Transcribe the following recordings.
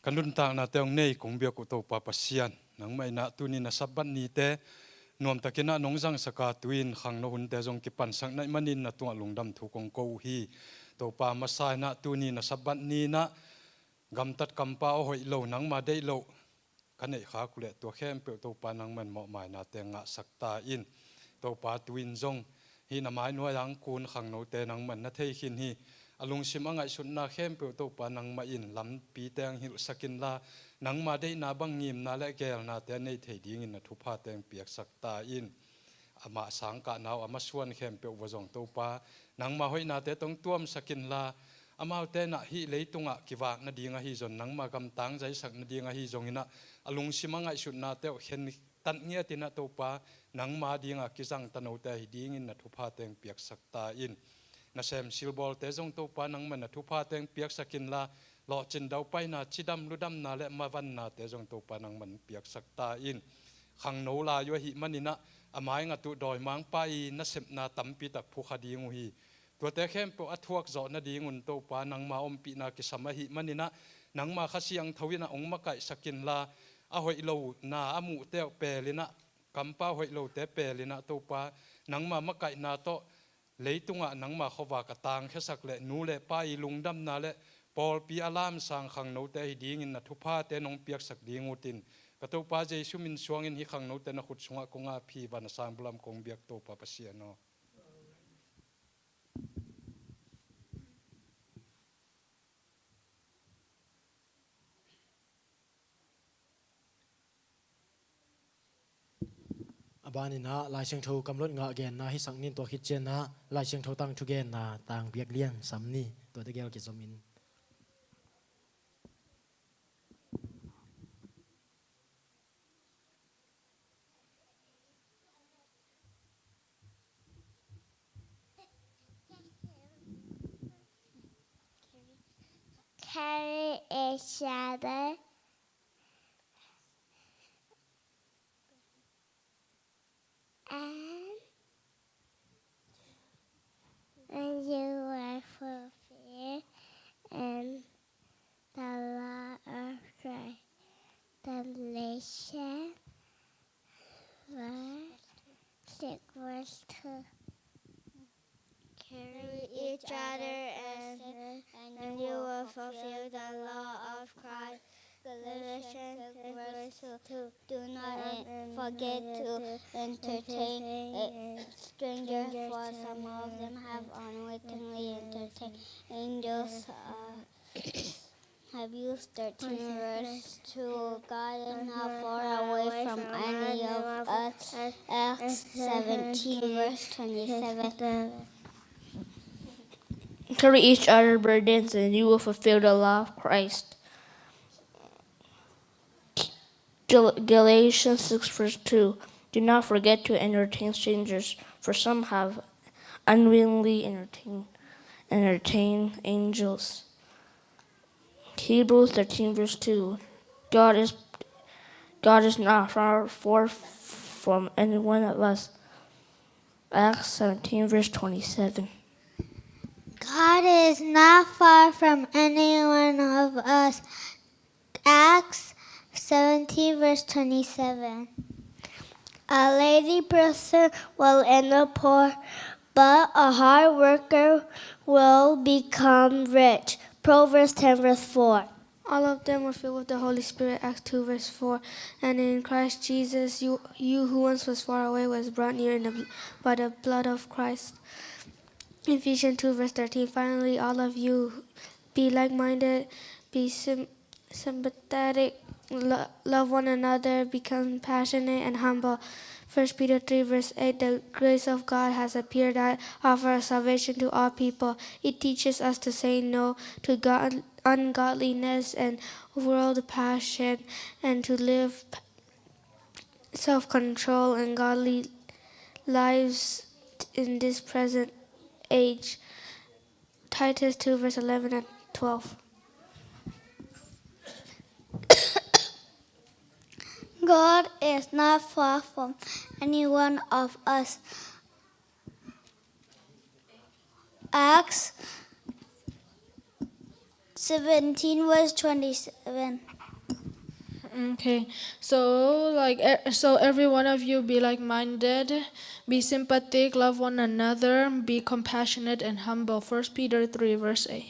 kanun ta na teong nei kung bia ko to papasian nang mai na tuni na saban ni te nuam takina nongjang saka tuin khang no hun te jong ki pan sang nai manin na tu lungdam thu kong ko hi to pa masai na tuni na saban ni na gam tat kampa o hoi lo nang ma dei lo kanei kha kule to khem pe to pa nang man mo mai na te nga sakta in to pa tuin jong hi na mai no yang kun khang no te nang man na thei khin hi alung sim angai sun na khem pe to pa nang ma in lam pi teng hil sakin la nang ma dei na bang ngim na le gel na te nei thei ding in na thu pha teng piak sakta in ama sang ka naw ama suan khem pe wajong to pa nang ma hoi na te tong tuam sakin la amau te na hi leitunga kiwak na dinga hi zon nang ma gam tang jai sak na dinga hi zong ina alung simangai sun na te hen tan ngia tina to pa nang ma dinga kisang tano te hi ding in na thu pha teng piak sakta in na sem silbol te jong to pa nang man na thu pha teng piak sakin la lo chin dau pai na chidam ludam na le ma van na te jong to pa nang man piak sakta in khang no la yo hi manina amai nga tu doi mang pai na sep na tampi tak phu khadi ngu hi to te khem po athuak zo na ding un to pa nang ma om pi na ki samahi manina nang ma khasiang thawina ong ma kai sakin la a hoi lo na amu te pelina kampa hoi lo te pelina to pa nang ma kai na to leitunga nang ma khowa ka tang khesak le nu le pai lungdam na le pol pi alam sang khang no te hi ding in na thupa te nong piak sak ding utin ka to pa jesu min suang in hi khang no te na khut sunga konga phi ban sang bulam kong biak to pa pasiano abani na lai cheng tho kamlot nga gen na hi sangnin to hit chen na lai cheng tho tang thu gen na tang biak lian samni to te gel ke zomin Carry each other and you are fulfilled and the law of Christ. Galatians 6:2. Carry each other and you will fulfill the law of Christ. Galatians 6:2. Do not forget to entertain strangers, for some of them have unwittingly entertained angels. Have used 13 verse 2. God is not far away from any of us. Acts 17 verse 27. Carry each other's burdens and you will fulfill the law of Christ. Galatians 6 verse 2. Do not forget to entertain strangers, for some have unwillingly entertained angels. Hebrews 13 verse 2. God is not far from any one of us. Acts 17 verse 27. God is not far from any one of us. Acts 17 verse 27. A lazy person will end up poor, but a hard worker will become rich. Proverbs 10 verse 4. All of them were filled with the Holy Spirit, Acts 2 verse 4. And in Christ Jesus, you who once was far away was brought near by the blood of Christ. Ephesians 2 verse 13. Finally, all of you be like-minded, be sympathetic, love one another, become passionate and humble. 1 Peter 3 verse 8. The grace of God has appeared that offers salvation to all people. It teaches us to say no to ungodliness and world passion, and to live self-control and godly lives in this present age. Titus 2 verse 11 and 12. God is not far from any one of us. Acts 17 verse 27. Okay, so so every one of you be like-minded, be sympathetic, love one another, be compassionate and humble. 1 Peter 3 verse 8.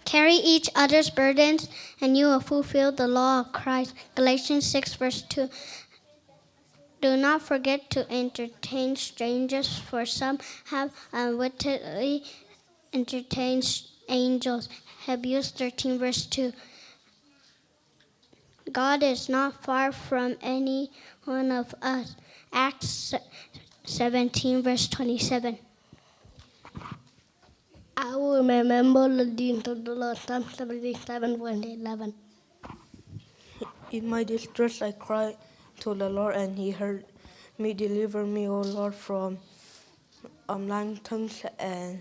Carry each other's burdens, and you will fulfill the law of Christ. Galatians 6 verse 2. Do not forget to entertain strangers, for some have unwittingly entertained angels. Hebrews 13 verse 2. God is not far from any one of us. Acts 17 verse 27. I will remember the deeds of the Lord. Psalm 77 verse 11. In my distress I cried to the Lord, and He heard me. Deliver me, O Lord, from lying tongues and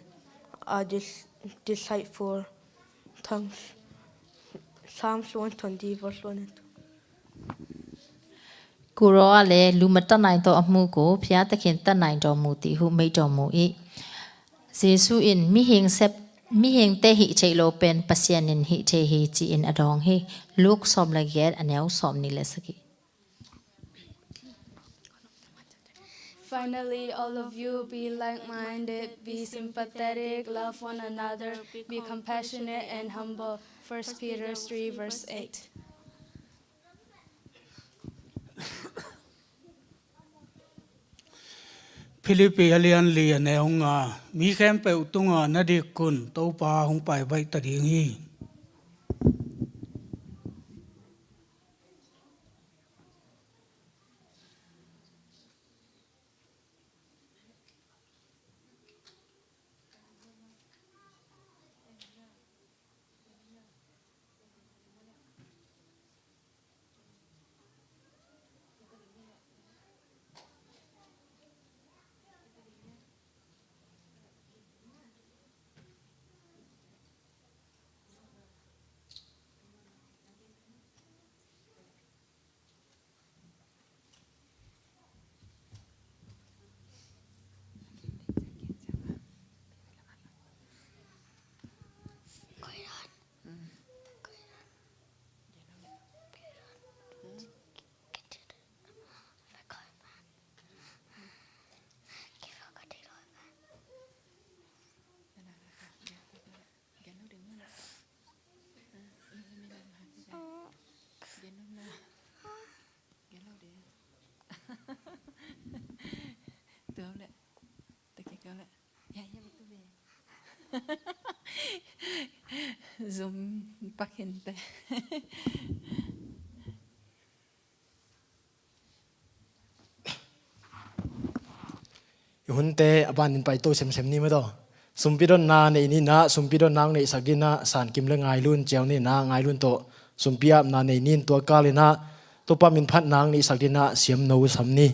deceitful tongues. Psalms 120 verse 1 and 2. ကိုရောကလည်းလူမတတ်နိုင်သောအမှုကိုဖျားသခင်တတ်နိုင်တော်မူသည်ဟုမိန့်တော်မူ၏ယေရှုin mi hing te hi chei lo pen pasien in hi te hi chi in adong hi luk som la get aneu som ni le saki. Finally, all of you be like-minded, be sympathetic, love one another, be compassionate and humble. 1 Peter 3 verse 8. Philippi alian li aneunga mi kempe utunga nadikun topa hong pai bai tadingi. Zoom pakente. Hunte aban in pai to sem ni ma do sumpidon na nei ni na sumpidon nang nei sagina san kim le ngai lun cheu ni na ngai lun to sumpia na nei nin to kalina to pa min phat nang ni sagina siam no sam ni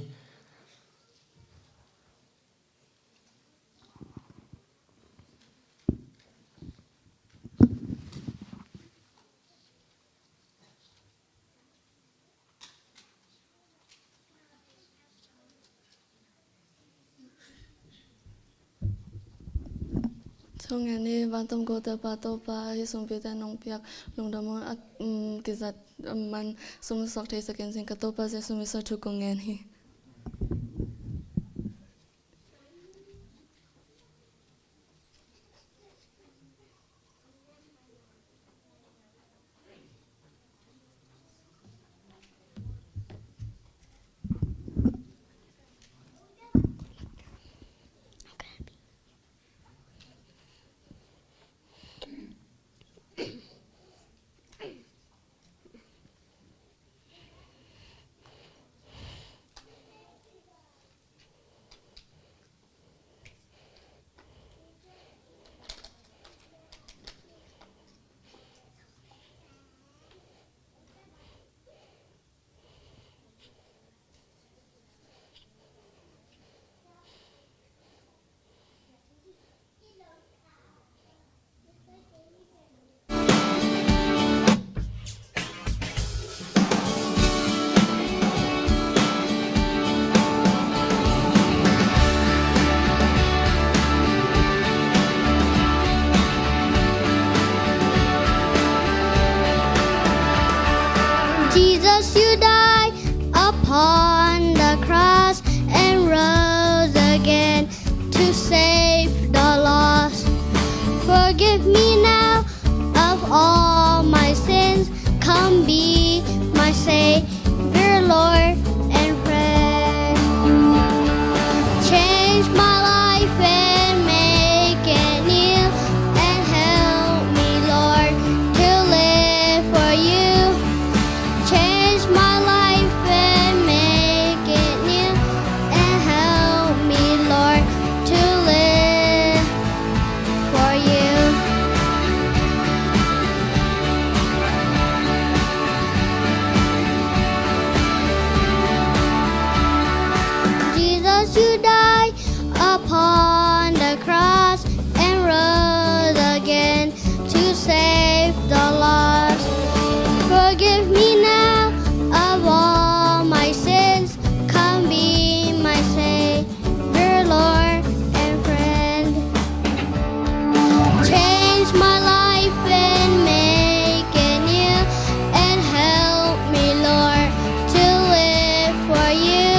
Trong ngày nay, ban tâm cô tập tô pa hi sum pita nong piak lung damon ak kizat man sum sok thai saken sing katopa se sum isa thu kongen hi. Forgive me now of all my sins. Come be my Savior, Lord, and friend. Change my life and make it new, and help me, Lord, to live for you. Change my life and make it new, and help me, Lord, to live for you. Jesus, you died upon the cross and rose again to save the lost. Forgive me now of all my sins. Come be my Savior, Lord, and friend. Change my life and make it new, and help me, Lord, to live for you.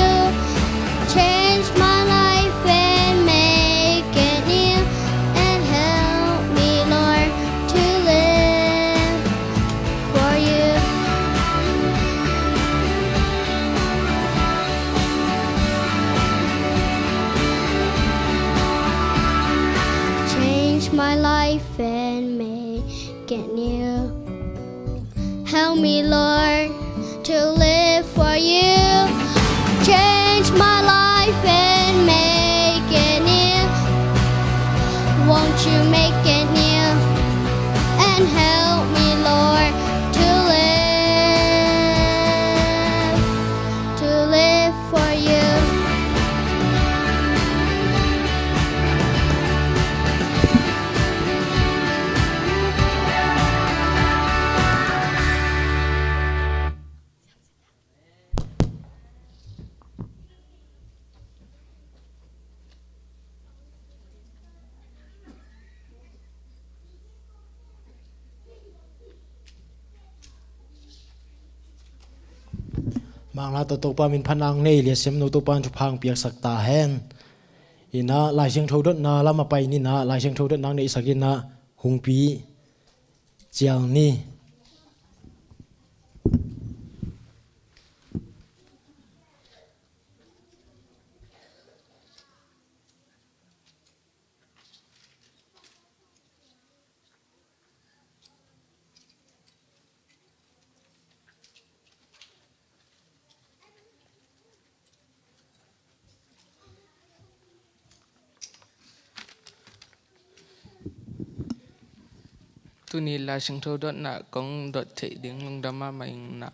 Change my life and make it new, and help me, Lord, to live for you. Change my life and make it new. Help me, Lord, to live for you. Change my life and make it new. Won't you make it new? And help me, Lord, to live for you. mang la to to pa min phanang nei le sem no to pan chu phang piak sakta hen ina lai seng tho dot na lama pai ni na lai seng tho dot nang nei sakin na hung pi chiang ni tu ni la sing tho dot na kong dot thei ding lung dam ma mai na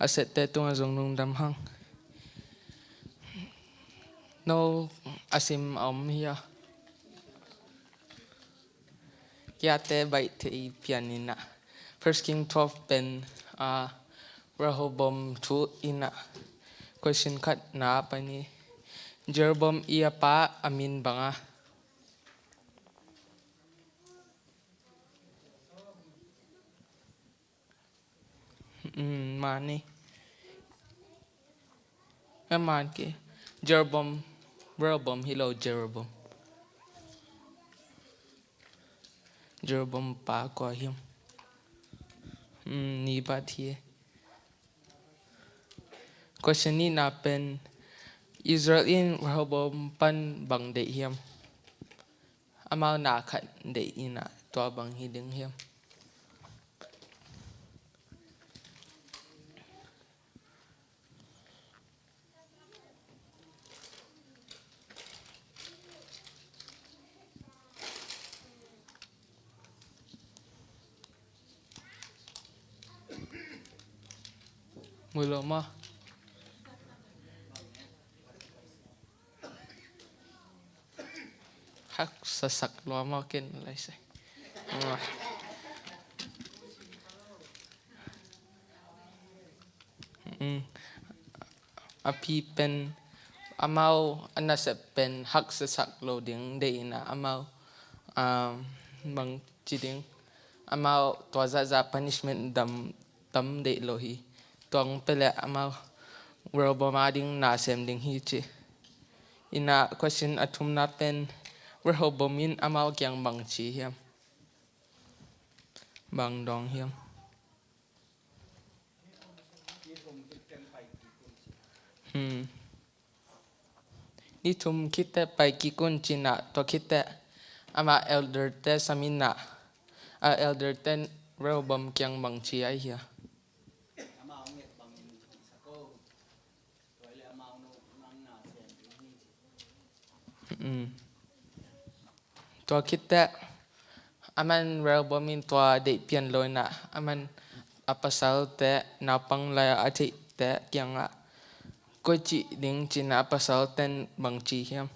aset te tung azong lung dam hang no asim hiya kya te bai thei pianina First King 12 pen Rehoboam thu ina question khat na pani Jeroboam ia pa amin banga mani man ke Jeroboam hello Jeroboam pa ko him ni ba thie question ni na pen Israel in Rehoboam pan bang de hiam amao na khat de ina to bang hi ding hiam mulo ma hak sasak lo ma ken lai sai api pen amau anasep pen hak sasak lo ding de ina amau bang chiding amau to za punishment dam de lo hi tong pele amau Rehoboam ading na sem ding hi chi ina question athum na pen Rehoboam in amau kyang bang chi hiam บางดองเฮียมนี่ทุมคิดแต่ไปกี่กุนจินะตัวคิดแต่อามาเอลเดอร์แต่สามินะเอลเดอร์แต่เรวบอมเกียงบางชีไอเฮียตัวคิดแต่อามันเรวบอมินตัวเด็กเปลี่ยนเลยนะอามันอัปสัลแต่นาปังลายอาทิตย์แต่เกียงอ่ะก็จีดิ้งจีน่าภาษาเต้นบางจีเฮียม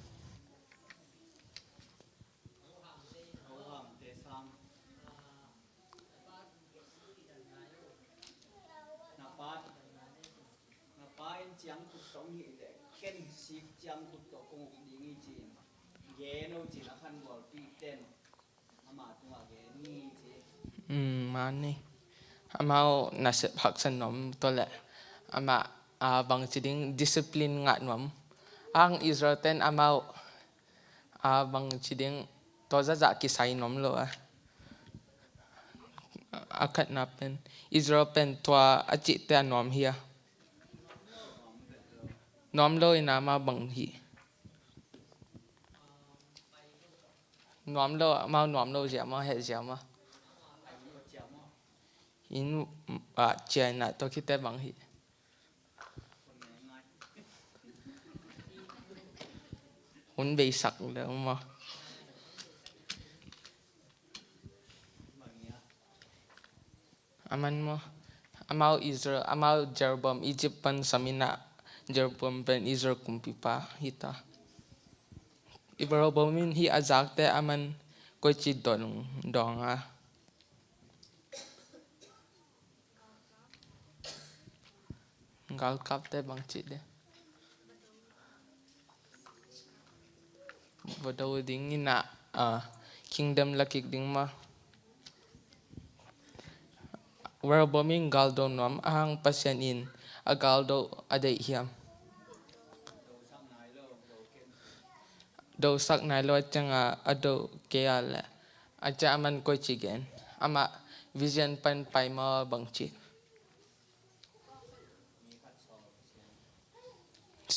มานี่อามาน่าจะพักสนมตัวแหละอามาบางจีดิ้งดิสซิปลินงานวมอิสราเอลเต้นอามาบางจีดิ้งตัวจะกิสัยนมโลคัดนับเป็นอิสราเอลเป็นตัวอาจิตแต่นมเฮียนมโลอินามาบางทีนมโลมานมโลเจียมาเฮเจียมาอินเจน่ะตัวคิดแต่บางทีหุ่นเบสักเลยมาอามันมาอิสราเอลเจอร์บอมอียิปต์เป็นสามินะเจอร์บอมเป็นอิสราเอลคุมพิพาฮิตาอิบราบอมินฮีอาจักแต่อามันก็จิตดองกัลกับแต่บางจิตเดวัดเอาดิ้งนี่นะkingdom lakik ding ma where bombing galdo nom ahang pasyan in agaldo adai hiam do sak nai lo changa ado keala acha man ko chigen ama vision pan pai ma bangchi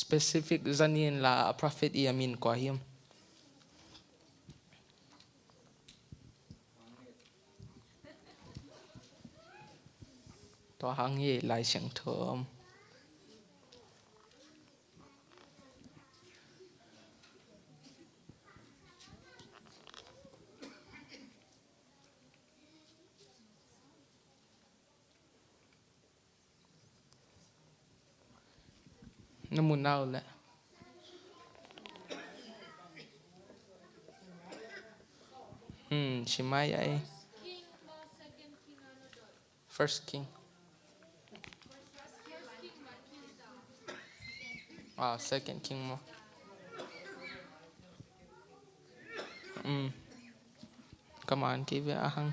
specific zanin la prophet yamin ko hiamตัวหางเย่ลายเสียงเถิมน้ำมูนเอาแหละชิมายไอ first king second king mo come on give it ahang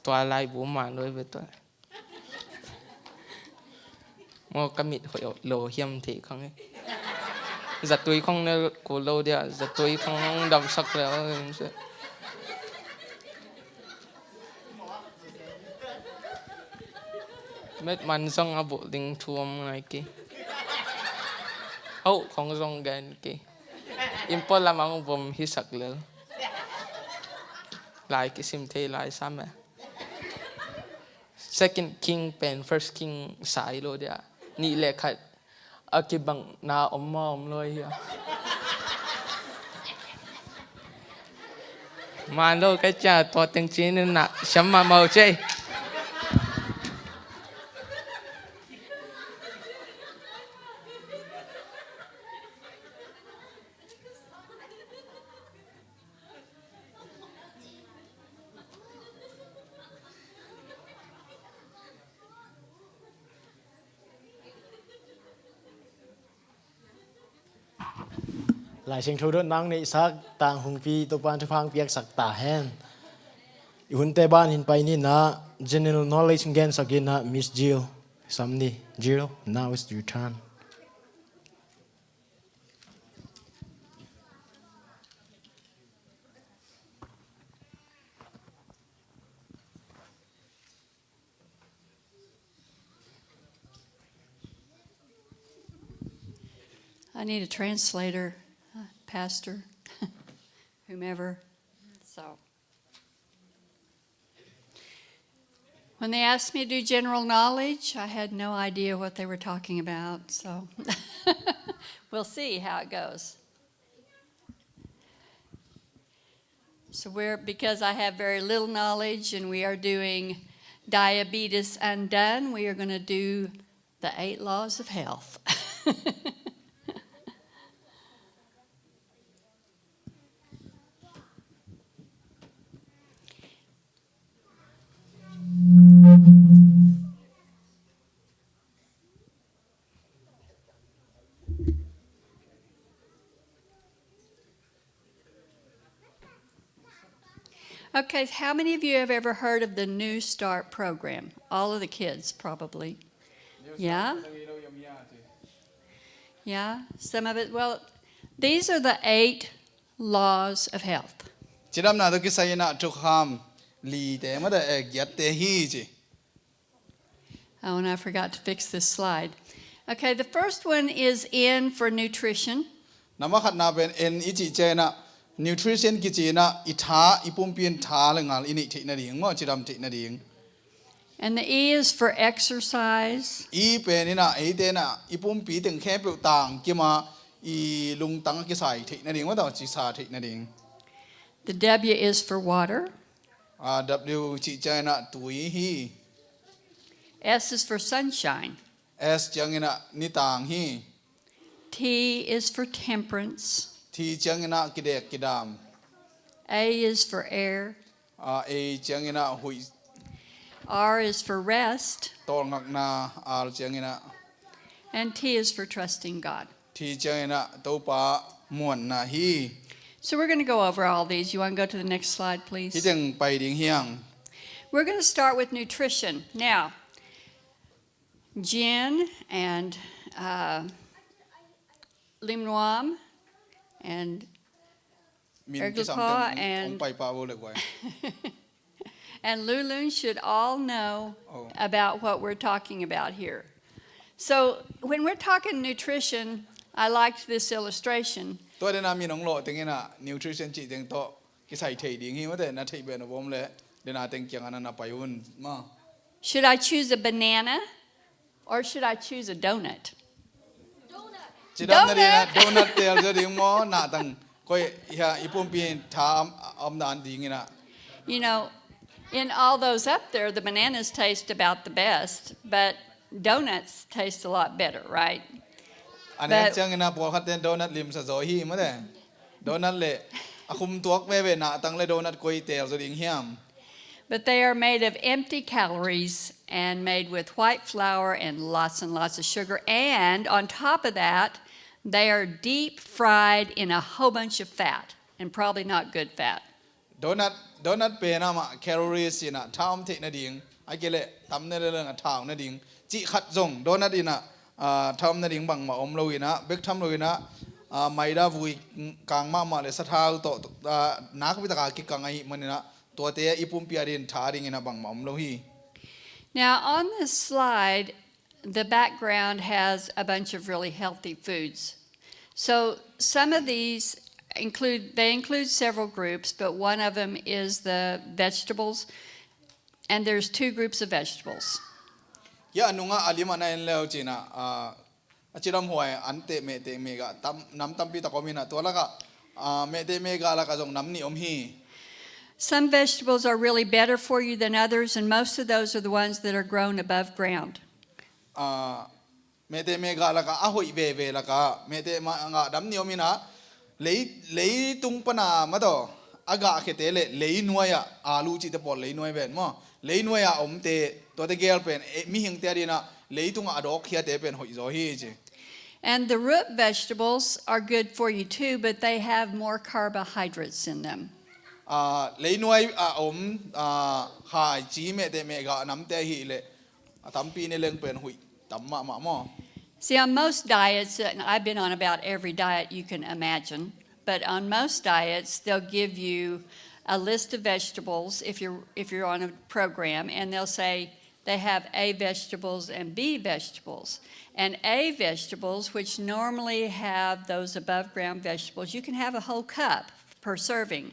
ตัวลายบูมาด้วยไปตัวโมกมิดโลเฮียมทีของนี้จัดตุยของเนี่ยกูโลเดียจัดตุยของดำสักแล้วเม็ดมันส่งอาบุดิงทวมไงกี้เอาของส่งแกนกี้อิมพอลามังบอมฮิสักเลยลายกิสิมเทลายซ้ำsecond king เป็น first king สายโลเดียนี่แหละค่ะอากิบังนาอมมาอมเลยเฮียมาโลกจะตัวตึงจีนน่ะฉันมาเมาใจหลายเสียงทูดนังในสักต่างหงปีตัวปานทุพังเปียกสักตาแหนหุ่นเตบ้านหินไปนี่นะ general knowledge เกนสักกินนะ Miss Jill ซัมนี่ Jill now is your turn need a translator, pastor, whomever. So when they asked me to do general knowledge, I had no idea what they were talking about. So we'll see how it goes. So because I have very little knowledge and we are doing Diabetes Undone, we are going to do the 8 laws of health. Okay, how many of you have ever heard of the New Start program? All of the kids, probably. Yeah? Yeah, some of it. Well, these are the 8 laws of health. Chidam na to kisay na chukham li te ma da gyat te hi ji. Oh, and I forgot to fix this slide. Okay, the first one is N for nutrition. Namakhat na ben en ichi che na nutrition ki chi na itha ipumpin tha lengal ini thi na ding mo chidam thi na ding. And the E is for exercise. I pe ni na e te na ipumpi teng khe pe tang ki ma I lung tang ki sai thi na ding ma da chi sa thi na ding. The W is for water. W chi che na tui hi. S is for sunshine. S chang na ni tang hi. T is for temperance. T chang na ki dek ki dam. A is for air. A chang na hui. R is for rest. Tol ngak na R chang na. And T is for trusting God. T chang na to pa muan na hi. So we're going to go over all these. You want to go to the next slide, please? Hi teng pai ding hiang. We're going to start with nutrition. Now, Jen and Lim Nuam and Ergelpa and Lulun should all know about what we're talking about here. So when we're talking nutrition, I liked this illustration. Tôi đã làm những lo tiếng na nutrition chỉ tiếng to cái sai thầy tiếng hi mà thế na thầy bên nó bom lệ để na tiếng chẳng anh na phải un mà. Should I choose a banana or should I choose a donut? Chỉ đam na đi na donut tel cho tiếng mò na tăng coi ya ipum pin tham đàn tiếng na. You know, in all those up there, the bananas taste about the best, but donuts taste a lot better, right? Anh em chẳng na bỏ khát tên donut lim sa rồi hi mà thế. Donut lệ, akum tuak về na tăng lệ donut coi tel cho tiếng hiam. But they are made of empty calories and made with white flour and lots of sugar. And on top of that, they are deep fried in a whole bunch of fat, and probably not good fat. Donut pe na ma calories na tham thế na ding. Ai kể lệ tam na lệ thảo na ding. Chỉ khát zong donut ina tham na ding bằng mà lâu ina, bếc tham lâu ina. Mai đã vui càng mà lệ sát hao to nát với tất cả cái càng ấy mà nè. Now on this slide, the background has a bunch of really healthy foods. So some of these include several groups, but one of them is the vegetables, and there's 2 groups of vegetables. Yeah, nunga alima na enleo china. Achiram hoy ante mete mega nam tampi ta komina to laka mete mega la ka jong namni omhi. Some vegetables are really better for you than others, and most of those are the ones that are grown above ground. Mete mega la ka ahoy ve la ka mete ma nga dam ni omina lei tung pana ma do aga khete lei nuaya alu chi te pol lei nuai ben mo lei nuaya om te to te gel pen mi hing te ri na lei tung adok khia te pen hoi zo hi chi. And the root vegetables are good for you too, but they have more carbohydrates in them. Lấy nuôi khai chỉ mẹ để mẹ gà nắm té hi lệ tắm pi này lên bền hủy tắm mà mò. See, on most diets, and I've been on about every diet you can imagine, but on most diets they'll give you a list of vegetables if you're on a program, and they'll say they have A vegetables and B vegetables. And A vegetables, which normally have those above ground vegetables, you can have a whole cup per serving.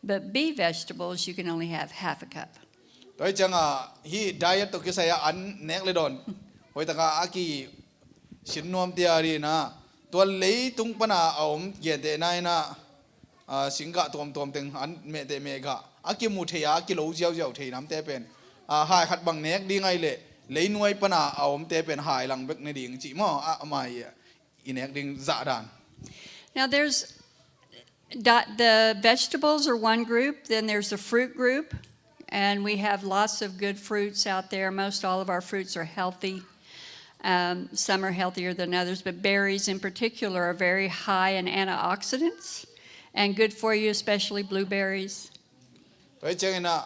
But B vegetables, you can only have half a cup. Tôi chẳng hi diet to cái saya ăn nẹt lên đòn, hồi ta aki xin nuông tia đi na, tôi lấy tung pana ông hiện tại này na, sinh gạo tuom tiếng ăn mẹ te mẹ gạo, aki mu thầy aki lâu giàu thầy nắm te pen, hai hạt bằng nẹt đi ngay lệ, lấy nuôi pana ông te pen hai lang bek này đi chỉ mo mai nẹt đi dạ đàn. Now the vegetables are one group, then there's the fruit group. And we have lots of good fruits out there. Most all of our fruits are healthy. Some are healthier than others, but berries in particular are very high in antioxidants and good for you, especially blueberries. Tôi chơi na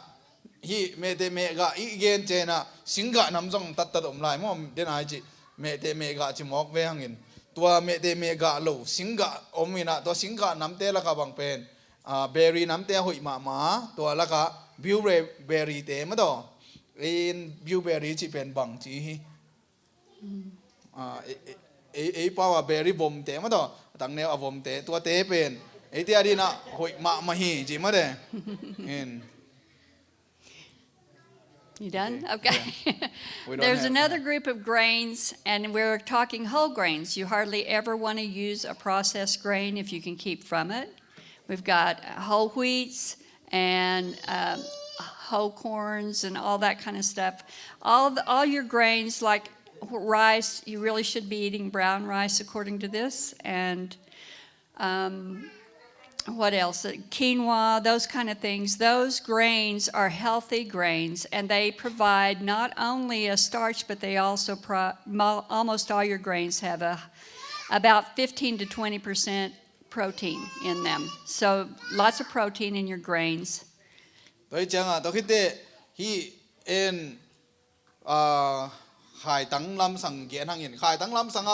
hi mẹ te mẹ gạo igen chơi na sinh gạo nằm trong tắt ôm lại mà đến ai chị mẹ te mẹ gạo chỉ mọc về hàng in. Tua mẹ te mẹ gạo lâu sinh gạo ôm na tua sinh gạo nắm te là cả bằng pen. Berry nắm te hội mà tua là cả blueberry te mà đó. In blueberry chỉ pen bằng chỉ bao berry bom te mà đó. Tang neo bom te tua te pen. Tia đi na hội mà hi chỉ mà đấy. You done? Okay. There's another group of grains, and we're talking whole grains. You hardly ever want to use a processed grain if you can keep from it. We've got whole wheats and whole corns and all that kind of stuff. All your grains, like rice, you really should be eating brown rice according to this. And what else? Quinoa, those kind of things. Those grains are healthy grains, and they provide not only a starch, but they also almost all your grains have about 15 to 20% protein in them. So lots of protein in your grains. Tôi chẳng tôi khi hi en khai tăng lam sang kiến hàng in khai tăng lam sang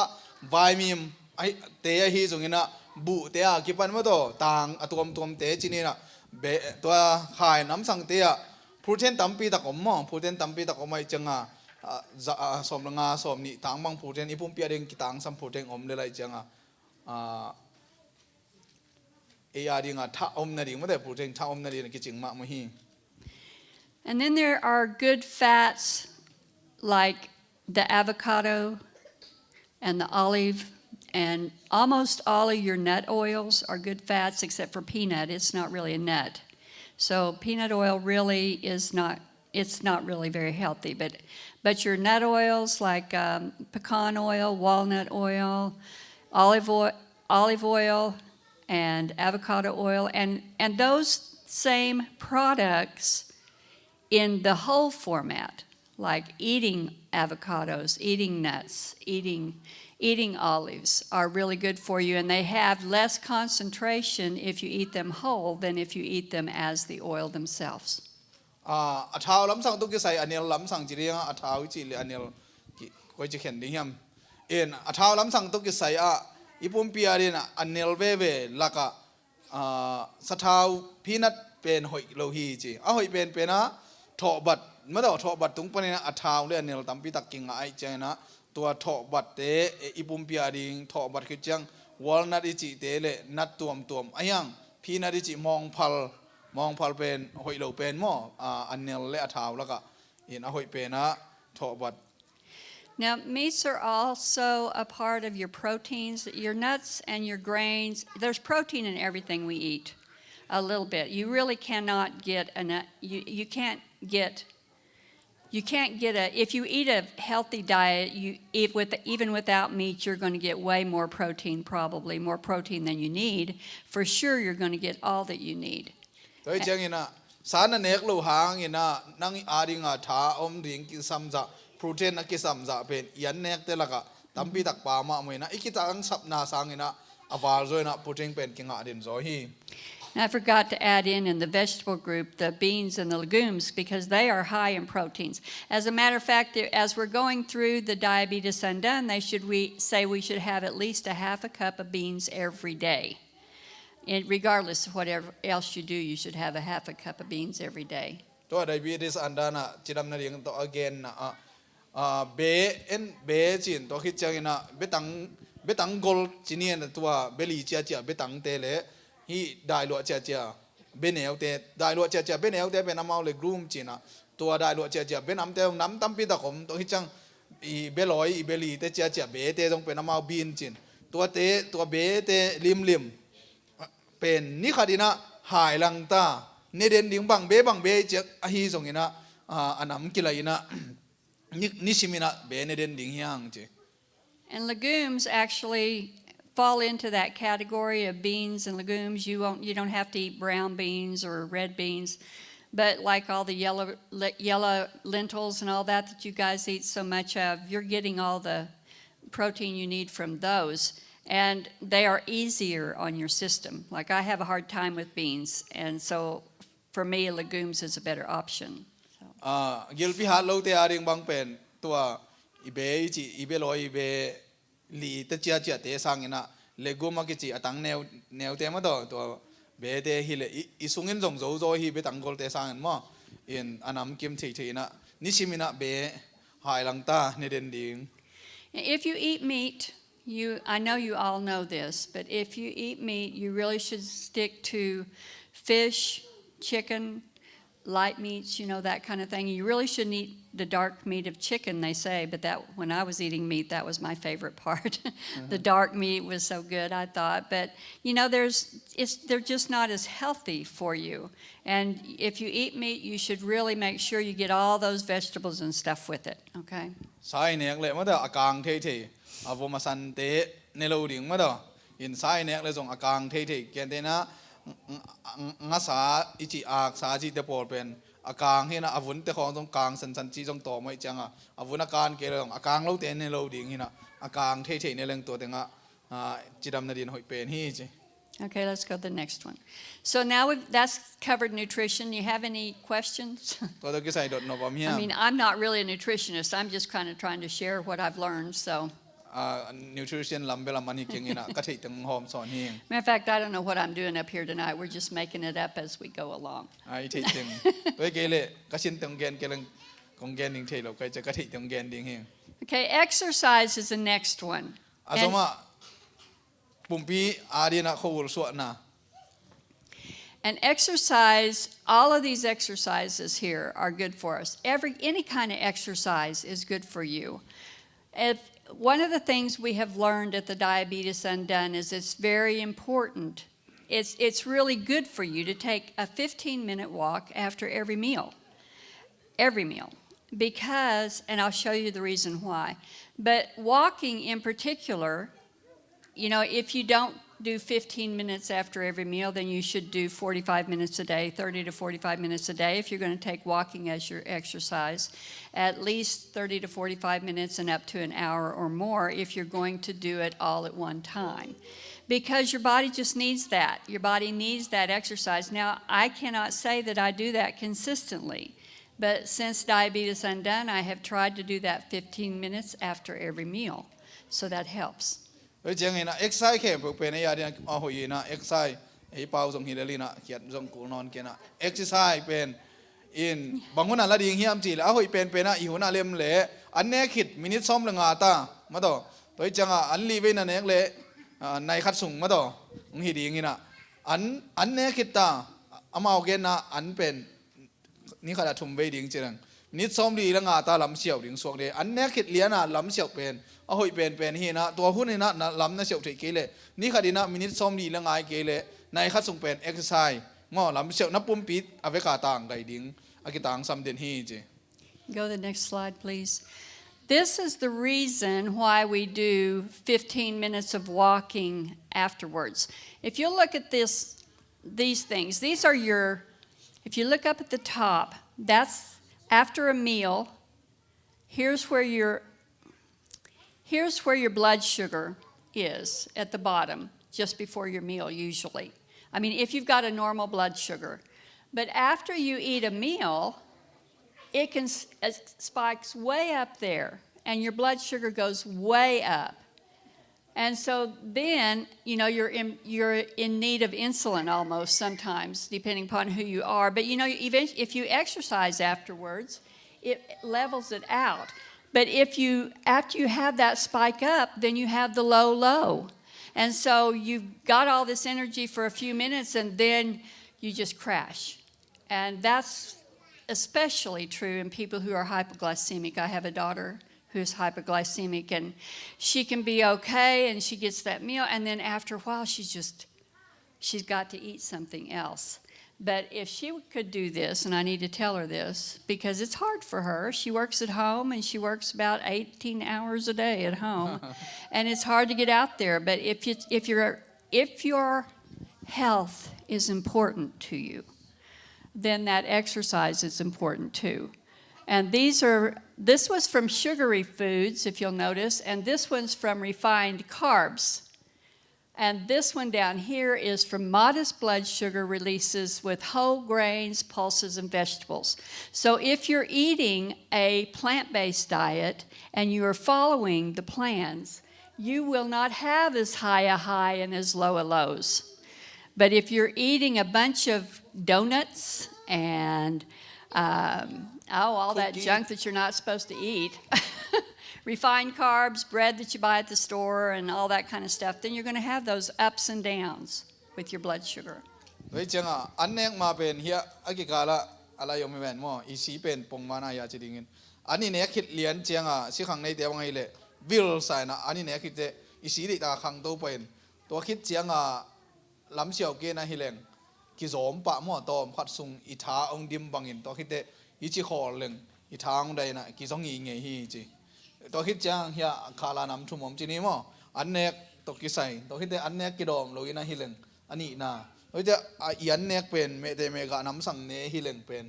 vài mìm ai te hi dùng ina bu te kipan mà to tang tuom te chini na be to khai nam sang te protein tampi ta kom mo protein tampi ta kom ai changa som nga som ni tang bang protein ipum pia ding kitang sam protein om le lai changa And then there are good fats like the avocado and the olive, and almost all of your nut oils are good fats except for peanut. It's not really a nut. So peanut oil really is not, it's not really very healthy, but your nut oils like pecan oil, walnut oil, olive oil, and avocado oil, and those same products in the whole format, like eating avocados, eating nuts, eating olives, are really good for you, and they have less concentration if you eat them whole than if you eat them as the oil themselves. Athao lam sang tu ki sai anil lam sang chi ria athao chi le anil ki koi chi khen ding yam in athao lam sang tu ki sai ipum piarin anil ve laka sathau peanut pen hoi lo hi chi hoi pen a tho bat ma do tho bat tung pan athau le anil tampi tak king ai chena tua tho bat te ipum piaring tho bat ki chang walnut chi te le nat tuom ayang peanut chi mong phal pen hoi lo pen mo anil le athau laka in hoi pen a tho bat. Now, meats are also a part of your proteins, your nuts and your grains. There's protein in everything we eat, a little bit. You really cannot get you can't get if you eat a healthy diet, even without meat, you're going to get way more protein, probably more protein than you need. For sure, you're going to get all that you need. Tôi chẳng ina sana nek lo hang ina nang adinga tha ding ki samza protein ki samza pen yan nek te laka tampi tak pa ma moina ikita ang sapna sangina awal zoina protein pen ki nga din zo hi. And I forgot to add in the vegetable group the beans and the legumes, because they are high in proteins. As a matter of fact, as we're going through the Diabetes Undone, we should have at least a half a cup of beans every day. And regardless of whatever else you do, you should have a half a cup of beans every day. ตัว diabetes อันดานะจิดำนาดิงตัว again นะเบเบจินตัวคิดจังนะเบตังกอลจินีนตัวเบลีเจียเจียเบตังเตเลฮีได้ลวเจียเจียเบเนลเตได้ลวเจียเจียเบเนลเตเป็นน้ำเอาเลยกลุ่มจินะตัวได้ลวเจียเจียเป็นน้ำเตน้ำตั้มปีตะขมตัวคิดจังอีเบลอยอีเบลีเตเจียเจียเบเตต้องเป็นน้ำเอาบินจินตัวเตตัวเบเตลิมเป็นนี่ขดินะหายลังตาเนเดนดิ่งบังเบเจียอฮีส่งอินะอันน้ำกิเลอินะนี่ชิมินะเบเนเดนดิ่งยังจี And legumes actually fall into that category of beans and legumes. You don't have to eat brown beans or red beans, but like all the yellow lentils and all that you guys eat so much of, you're getting all the protein you need from those, and they are easier on your system. Like I have a hard time with beans, and so for me, legumes is a better option. Gilpi halo te aring bang pen tua ibe ji ibe lo ibe li te chia te sangina leguma ki chi atang neu te ma do to be te hi le isungin jong zo hi be tang gol te sang mo in anam kim thi na nisimina be hai lang ta ne den ding. If you eat meat, I know you all know this, but if you eat meat, you really should stick to fish, chicken, light meats, that kind of thing. You really shouldn't eat the dark meat of chicken, they say, but that when I was eating meat, that was my favorite part. The dark meat was so good, I thought. But, they're just not as healthy for you. And if you eat meat, you should really make sure you get all those vegetables and stuff with it, okay? Sai nek le ma da akang the avo masan te ne lo ding ma da in sai nek le jong akang the ken te na nga sa ichi ak sa ji te por pen akang hina avun te khong jong kang san chi jong to mai changa avun akan ke long akang lo te ne lo ding hina akang the ne leng to te nga chidam na din hoi pen hi chi. Okay, let's go to the next one. So now that's covered nutrition. You have any questions? I mean, I'm not really a nutritionist. I'm just kind of trying to share what I've learned. So. Nutrition lambela mani kingina kathei teng hom son hi. Matter of fact, I don't know what I'm doing up here tonight. We're just making it up as we go along. Ai thei teng toi gele kasin teng gen keleng kong gen ding thei lo kai cha kathei teng gen ding hi. Okay, exercise is the next one. Asoma pumpi adina khol so na. And exercise, all of these exercises here are good for us. Any kind of exercise is good for you. One of the things we have learned at the Diabetes Undone is it's very important. It's really good for you to take a 15-minute walk after every meal. Every meal. Because, and I'll show you the reason why, but walking in particular, if you don't do 15 minutes after every meal, then you should do 45 minutes a day, 30 to 45 minutes a day. If you're going to take walking as your exercise, at least 30 to 45 minutes and up to an hour or more if you're going to do it all at one time. Because your body just needs that. Your body needs that exercise. Now, I cannot say that I do that consistently, but since Diabetes Undone, I have tried to do that 15 minutes after every meal. So that helps. Exercise ke pen ya dia hoi na exercise ei pau jong hilali na kiat jong ku non ke na exercise pen in banguna la ding hiam chi la hoi pen na i huna lem le an ne khit minute som la nga ta ma do toi changa an li ve na nek le nai khat sung ma do hi ding ina an ne khit ta amao gen na an pen ni khala thum ve ding chirang nit som li la nga ta lam siao ding sok de an ne khit liana lam siao pen ahoi pen hi na to hun na lam na siao thei ke le ni khadina minute som li la ngai ke le nai khat sung pen exercise ngo lam siao na pum pit ave ka tang gai ding akitang sam den hi je. Go to the next slide, please. This is the reason why we do 15 minutes of walking afterwards. If you look at these things, these are if you look up at the top, that's after a meal. Here's where your blood sugar is at the bottom, just before your meal usually. I mean, if you've got a normal blood sugar. But after you eat a meal, it spikes way up there, and your blood sugar goes way up. And so then, you're in need of insulin almost sometimes, depending upon who you are. But, eventually, if you exercise afterwards, it levels it out. But after you have that spike up, then you have the low. And so you've got all this energy for a few minutes, and then you just crash. And that's especially true in people who are hypoglycemic. I have a daughter who's hypoglycemic, and she can be okay, and she gets that meal, and then after a while, she's got to eat something else. But if she could do this, and I need to tell her this, because it's hard for her. She works at home, and she works about 18 hours a day at home, and it's hard to get out there. But if your health is important to you, then that exercise is important too. And this was from sugary foods, if you'll notice, and this one's from refined carbs. And this one down here is from modest blood sugar releases with whole grains, pulses, and vegetables. So if you're eating a plant-based diet and you are following the plans, you will not have as high a high and as low a lows. But if you're eating a bunch of donuts and all that junk that you're not supposed to eat, refined carbs, bread that you buy at the store, and all that kind of stuff, then you're going to have those ups and downs with your blood sugar. ด้วยจังอันเนี้ยมาเป็นเฮียอากิกาละอะไรยมแมนมั่วอีสีเป็นปงมานายาจิดิงินอันนี้เนี่ยคิดเลียนจังสิขังในเดียวไงเลยวิลใส่นะอันนี้เนี่ยคิดเจอีสีดิตาขังตัวเป็นตัวคิดจังลำเสียวเกนะฮิเลงกิโสมปะมั่วตอมขัดซุงอีท้าองดิมบังอินตัวคิดเจอีจิขอเลงอีท้าองใดนะกิสงอีเงยฮีจีตัวคิดจังเฮียคาลานำทุ่มจีนี่มั่วอันเนี้ยตัวกิใส่ตัวคิดเจอันเนี้ยกิโดมโลกินะฮิเลงอันนี้นะโดยจะยันเนกเป็นเมเดเมกานำสังเนฮิเลงเป็น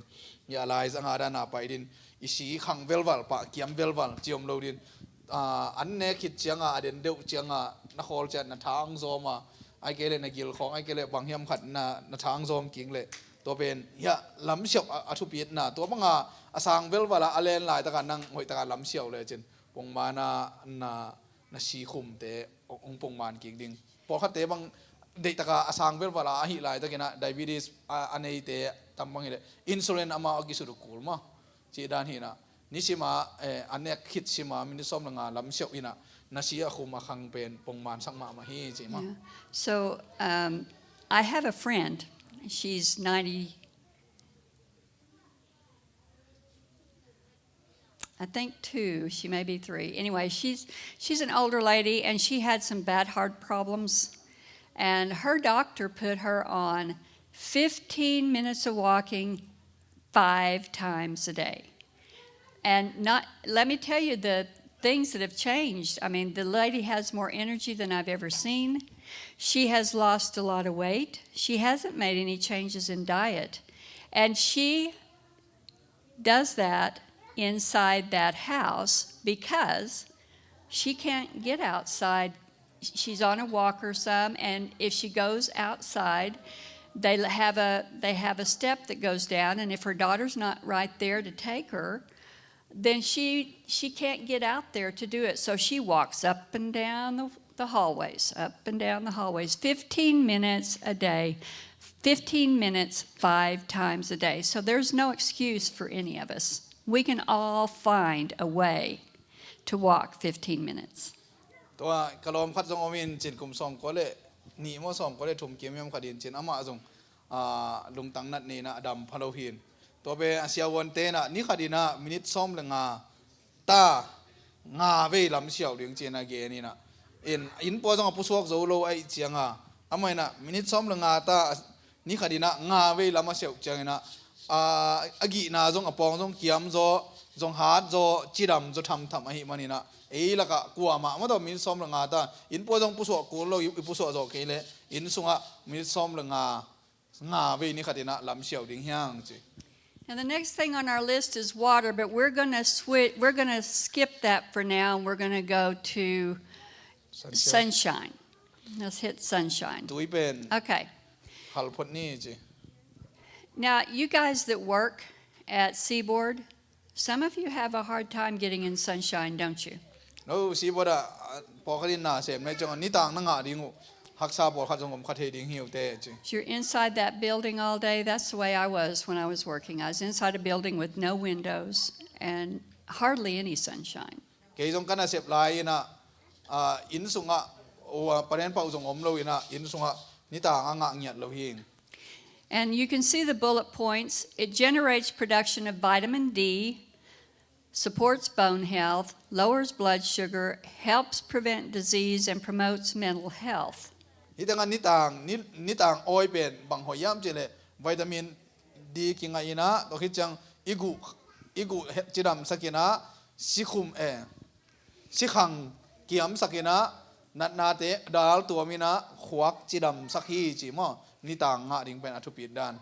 ยาลายสังหารานาไปดินอิสีขังเวลวัลปะเกียมเวลวัลจิอมโลดินอันเนกคิดเจียงอเดนเดวเจียงนักโฮลเจนนัทางโซมาไอเกเลนกิลของไอเกเลบางยามขัดนัทางโซมกิงเลยตัวเป็นยาลำเสียวอทุปิดนะตัวบังอาสังเวลวัลอเลนลายตะการนั่งหอยตะการลำเสียวเลยเจนปงมานาชีคุมเตะองปงมานกิงดิงพอขัดเตะบังเด็กตะกาสังเวลวลาหิลายตะกินะไดบิติสอันนี้เตะตำบังหิเลอินซูลินอามาอกิสุรุกูลมาจีดานหินะนิชิมาอันเนี้ยคิดชิมามินิสอมลงาลำเชียวอินะนาชีอาคุมาขังเป็นปงมานสังมามาฮีจีมา So I have a friend. She's 90. I think 2, she may be 3. Anyway, she's an older lady, and she had some bad heart problems. And her doctor put her on 15 minutes of walking 5 times a day. And let me tell you the things that have changed. I mean, the lady has more energy than I've ever seen. She has lost a lot of weight. She hasn't made any changes in diet. And she does that inside that house because she can't get outside. She's on a walker some, and if she goes outside, they have a step that goes down, and if her daughter's not right there to take her, then she can't get out there to do it. So she walks up and down the hallways, 15 minutes a day, 15 minutes 5 times a day. So there's no excuse for any of us. We can all find a way to walk 15 minutes. ตัวกลอมขัดจงอมินจินกุมซอมก็เลยหนีมั่วซอมก็เลยถุมเกียมยมขัดินจินอามาจงลุงตังนัดนี่นะดำพะโลหินตัวเป็นอาเซียวันเตนะนี่ขัดินะมินิซอมเลงาตางาเวลำเชียวเลี้ยงจินอาเกนี่นะอินปัวจงผู้สวกโซโลไอเจียงอาไม่นะมินิซอมเลงาตานี่ขัดินะงาเวลำเชียวเจียงนะอากินาจงอปองจงเกียมจงฮาร์ดจจีดำจทำอหิมันนี่นะแล้วก็กลัวมาเมื่อตอนมินซ้อมเรื่องตาอินปัวจงผู้สวกกูเราอิผู้สวกจเกเลยอินสุงะมินซ้อมเรื่องงาเวนี่ขัดินะลำเชียวดิ้งย่างจี And the next thing on our list is water, but we're going to skip that for now, and we're going to go to sunshine. Let's hit sunshine. Okay. Now, you guys that work at Seaboard, some of you have a hard time getting in sunshine, don't you? no si boda pokarin na sem na jong ni tang na nga dingu haksa bol kha jong kha the ding hiu te chi You're inside that building all day. That's the way I was when I was working. I was inside a building with no windows and hardly any sunshine. ke jong kana sep lai na in sunga o paren pa jong om lo ina in sunga ni tang nga ngiat lo hing. And you can see the bullet points. It generates production of vitamin D, supports bone health, lowers blood sugar, helps prevent disease, and promotes mental health. Hitang ni tang oi pen bang hoyam chile vitamin D kinga ina to hichang igu chiram sakina sikhum sikhang kiam sakina nate dal tuamina khuak chiram sakhi chi mo ni tang nga ding pen atupit dan.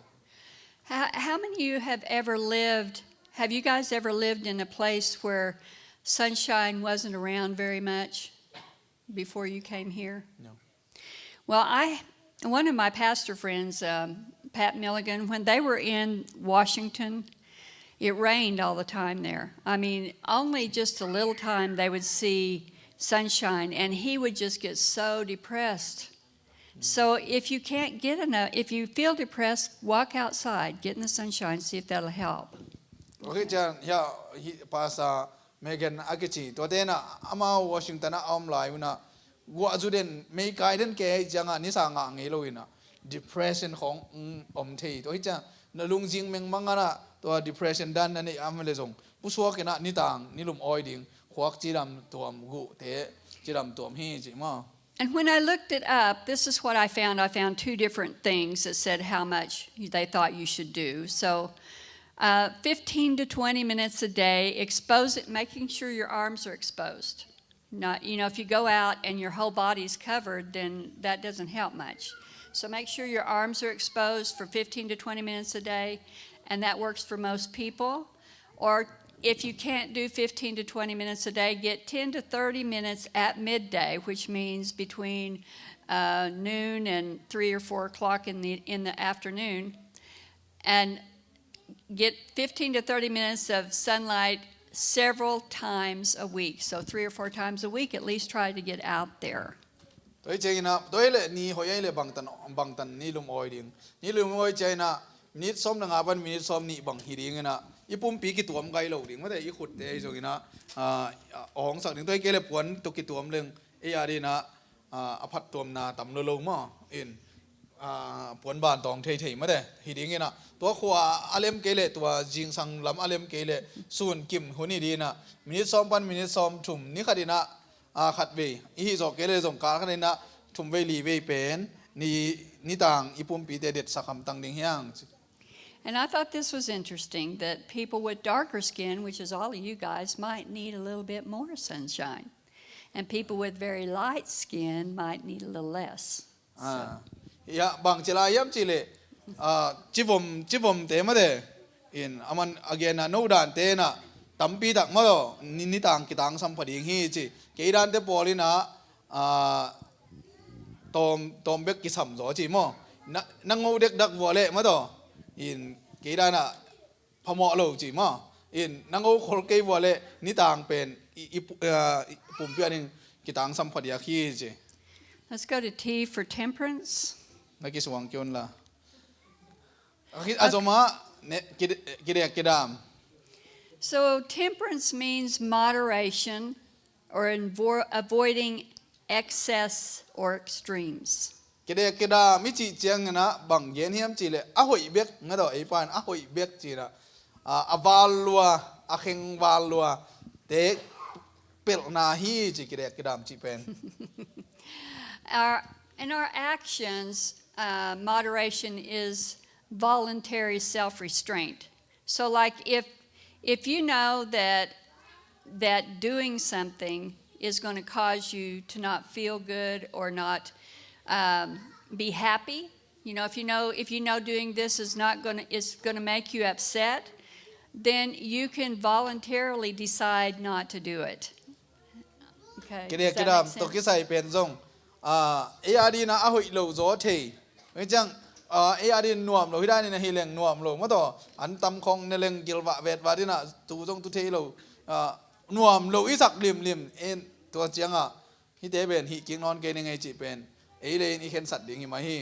How many of you have you guys ever lived in a place where sunshine wasn't around very much before you came here? No. Well, one of my pastor friends, Pat Milligan, when they were in Washington, it rained all the time there. I mean, only just a little time they would see sunshine, and he would just get so depressed. So if you can't get enough, if you feel depressed, walk outside, get in the sunshine, see if that'll help. Okay, chan ya pasa Megan Akichi to dena ama Washington am lai una wa juden me kaiden ke janga ni sa nga ngi loina depression khong om thei to cha na lung jing meng mangana to depression dan ani amle jong puswa ke na ni tang ni lum oi ding khwak chiram tom gu te chiram tom hi ji ma. And when I looked it up, this is what I found. I found two different things that said how much they thought you should do. So 15 to 20 minutes a day, making sure your arms are exposed. Not, if you go out and your whole body's covered, then that doesn't help much. So make sure your arms are exposed for 15 to 20 minutes a day, and that works for most people. Or if you can't do 15 to 20 minutes a day, get 10 to 30 minutes at midday, which means between noon and 3 or 4 o'clock in the afternoon, and get 15 to 30 minutes of sunlight several times a week. So 3 or 4 times a week, at least try to get out there. Toi china toile ni hoyai le bangtan ni lum oi ding ni lum oi china minute som na ngaban minute som ni bang hiring na ipum pi ki tuam gai lo ding ma de i khut te jongina ong sak ding toi kele puan to ki tuam leng e ari na aphat tuam na tam lo ma in puan ban tong thei thei ma de hiring na to khwa alem kele to jing sang lam alem kele sun kim huni di na minute som pan minute som thum ni khadina khat ve hi zo kele zong ka khane na thum ve li ve pen ni tang ipum pi te det sakam tang ding hyang. And I thought this was interesting that people with darker skin, which is all of you guys, might need a little bit more sunshine. And people with very light skin might need a little less. Ya bang chila yam chile chivom te ma de in aman again na no dan te na tampi tak ma do ni tang ki tang sam phading hi chi ke dan te polina tom bek ki sam zo chi mo na ngô dek dak vole ma do in ke dan na phamo lo chi mo in na ngô khol ke vole ni tang pen pum pia ning ki tang sam phadia khi chi. Let's go to T for temperance. Na ki suang kyon la azoma ne kidam. So temperance means moderation or avoiding excess or extremes. Kida mi chi chiang na bang yen hiam chi le a hoi bek ngado e pan a hoi bek chi na avalwa a kheng valwa te pel na hi chi kidam chi pen. In our actions, moderation is voluntary self-restraint. So like if you know that doing something is going to cause you to not feel good or not be happy, if you know doing this is going to make you upset, then you can voluntarily decide not to do it. Okay. Kidam to ki sai pen zong ARD na a hoi lo zo thei ngai chang ARD nuam lo hidai na hileng nuam lo ma to an tam khong ne leng gilwa vet wa dina tu jong tu thei lo nuam lo isak lim en ตัวเจียงอ่ะฮิเตเป็นฮิกิงนอนเกนยังไงจีเป็นเลยนี่เห็นสัตว์ดิ่งมาฮี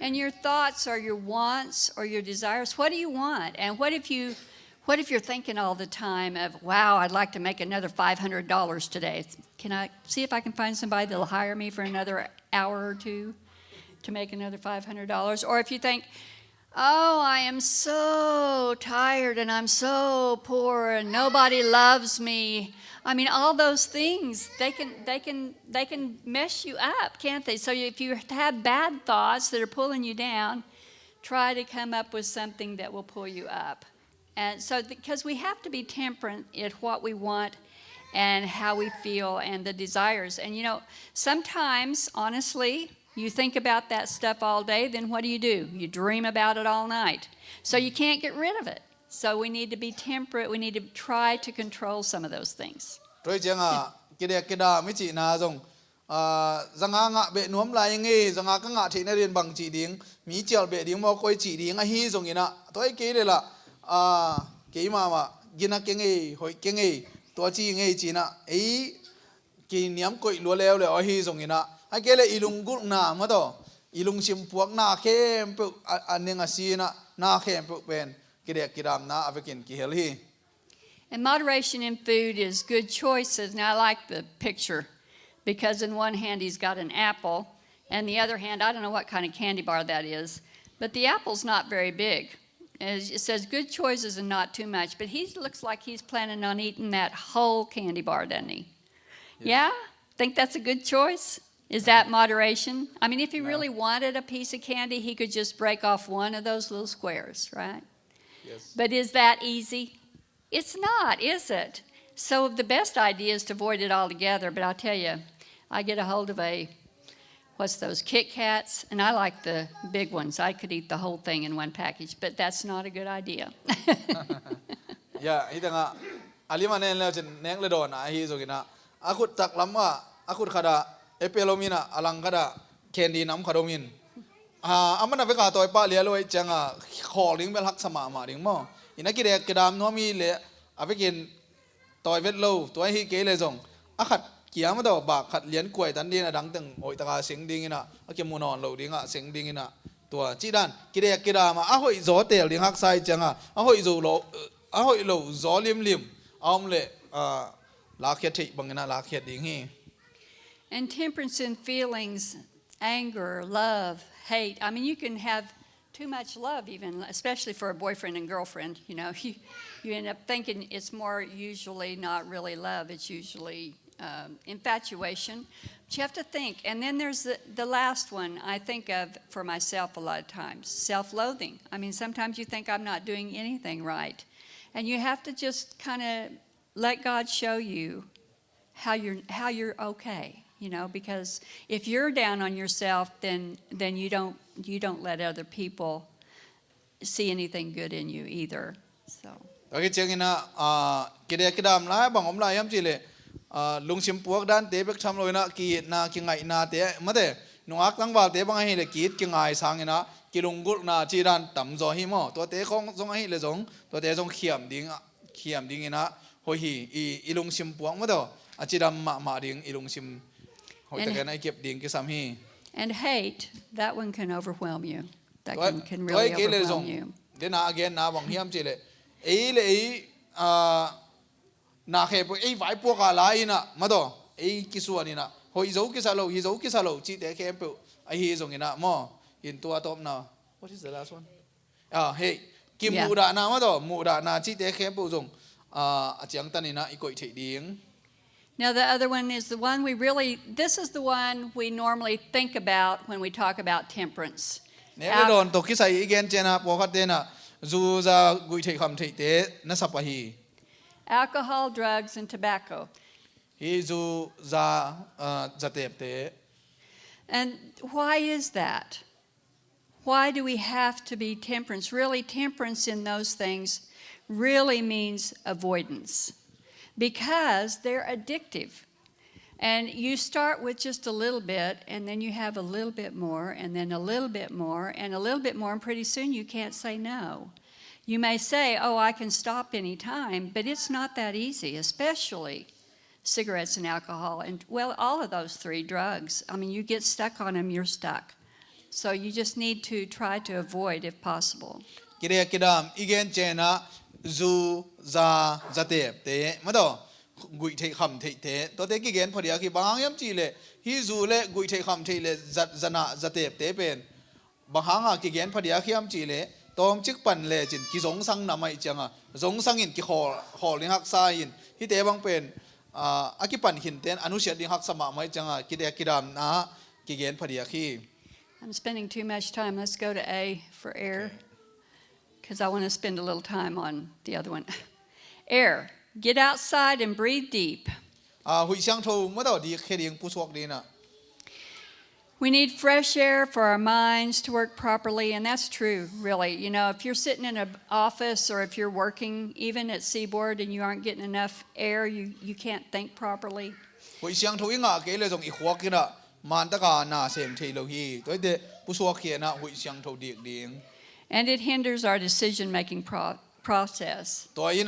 And your thoughts are your wants or your desires. What do you want? And what if you're thinking all the time of, wow, I'd like to make another $500 today. Can I see if I can find somebody that'll hire me for another hour or two to make another $500? Or if you think, oh, I am so tired and I'm so poor and nobody loves me. I mean, all those things, they can mess you up, can't they? So if you have bad thoughts that are pulling you down, try to come up with something that will pull you up. And so, because we have to be temperate at what we want and how we feel and the desires. And you know, sometimes, honestly, you think about that stuff all day, then what do? You dream about it all night. So you can't get rid of it. So we need to be temperate. We need to try to control some of those things. Rồi chẳng à, kida mấy chị na dùng, rằng ngã bệ nuông lại nghe, rằng các ngã thì nó điền bằng chỉ điếng, mỹ chiều bệ điếng mà coi chỉ điếng hi dùng như na, tôi cái đây là cái mà gina cái nghe, hồi cái nghe, tôi chỉ nghe chỉ na, ấy cái niệm coi lúa leo leo hi dùng như na, hay cái là ilung gút na mà đó, ilung sim puak na khem pu anh nghe si na khem pu pen, kida na avekin kihel hi. And moderation in food is good choices. Now, I like the picture because in one hand he's got an apple, and the other hand, I don't know what kind of candy bar that is, but the apple's not very big. And it says good choices and not too much, but he looks like he's planning on eating that whole candy bar, doesn't he? Yeah? Think that's a good choice? Is that moderation? I mean, if he really wanted a piece of candy, he could just break off one of those little squares, right? Yes. But is that easy? It's not, is it? So the best idea is to avoid it altogether. But I'll tell you, I get a hold of what's those, Kit Kats, and I like the big ones. I could eat the whole thing in one package, but that's not a good idea. Yeah, he tanga alima nen leo chen neng le don hi zo gina. Akut tak lama, akut kada epelomina alang kada candy nam kadomin. Amana veka toy pa lia loi changa kholing bel hak sama ma ding mo. Ina kide kedam no mi le avekin toy vet lo toy hi ke le zong akhat kia ma do ba khat lian kwai tan din adang teng oi taka sing ding ina akem munon lo ding a sing ding ina tua chi dan kide kedam a hoi zo tel ding hak sai changa a hoi zo lo a hoi lo zo lim om le la khet thi bangina la khet ding hi. And temperance in feelings, anger, love, hate. I mean, you can have too much love even, especially for a boyfriend and girlfriend. You know, you end up thinking it's more usually not really love. It's usually infatuation. But you have to think. And then there's the last one I think of for myself a lot of times, self-loathing. I mean, sometimes you think I'm not doing anything right. And you have to just kind of let God show you how you're okay. You know, because if you're down on yourself, then you don't let other people see anything good in you either. So. Cái chuyện ina kide kidam la bang om la yam chile lung sim puak dan te bek tham loi na ki ngai na te ma de nuak tang wal te bang hi le ki ngai sang ina ki lung gul na chi dan tam zo hi mo to te khong zong hi le zong to te zong khiam ding ina hoi hi I lung sim puak ma do a chi dam ma ding I lung sim. And hate, that one can overwhelm you. That can really overwhelm you. Then again, na bang hiam chile. Le na khe po vai po ka lai na mado kisuan ina. Hoi zo kisalo chi te khe po hi zong ina mo in tua top na. What is the last one? Hey, ki mu da na mado mu da na chi te khe po zong chiang tan ina I koi thei ding. Now the other one is this is the one we normally think about when we talk about temperance. Alcohol, drugs, and tobacco. And why is that? Why do we have to be temperance? Really, temperance in those things really means avoidance. Because they're addictive. And you start with just a little bit, and then you have a little bit more, and then a little bit more, and a little bit more, and pretty soon you can't say no. You may say, oh, I can stop any time, but it's not that easy, especially cigarettes and alcohol. And, well, all of those three drugs. I mean, you get stuck on them, you're stuck. So you just need to try to avoid if possible. Kira kidam igen chena zu za zatep te mado gui thei kham thei te to te ki gen pharia ki bang yam chi le hi zu le gui thei kham thei le zana zatep te pen bahanga ki gen pharia khiam chi le tom chik pan le chin ki zong sang na mai changa zong sang in ki hol ling hak sa in hi te bang pen aki pan hin ten anusia ding hak sama mai changa kira kidam na ki gen pharia khi. I'm spending too much time. Let's go to A for air, because I want to spend a little time on the other one. Air. Get outside and breathe deep. We need fresh air for our minds to work properly, and that's true, really. You know, if you're sitting in an office or if you're working, even at Seaboard, and you aren't getting enough air, you can't think properly. And it hinders our decision-making process. Now,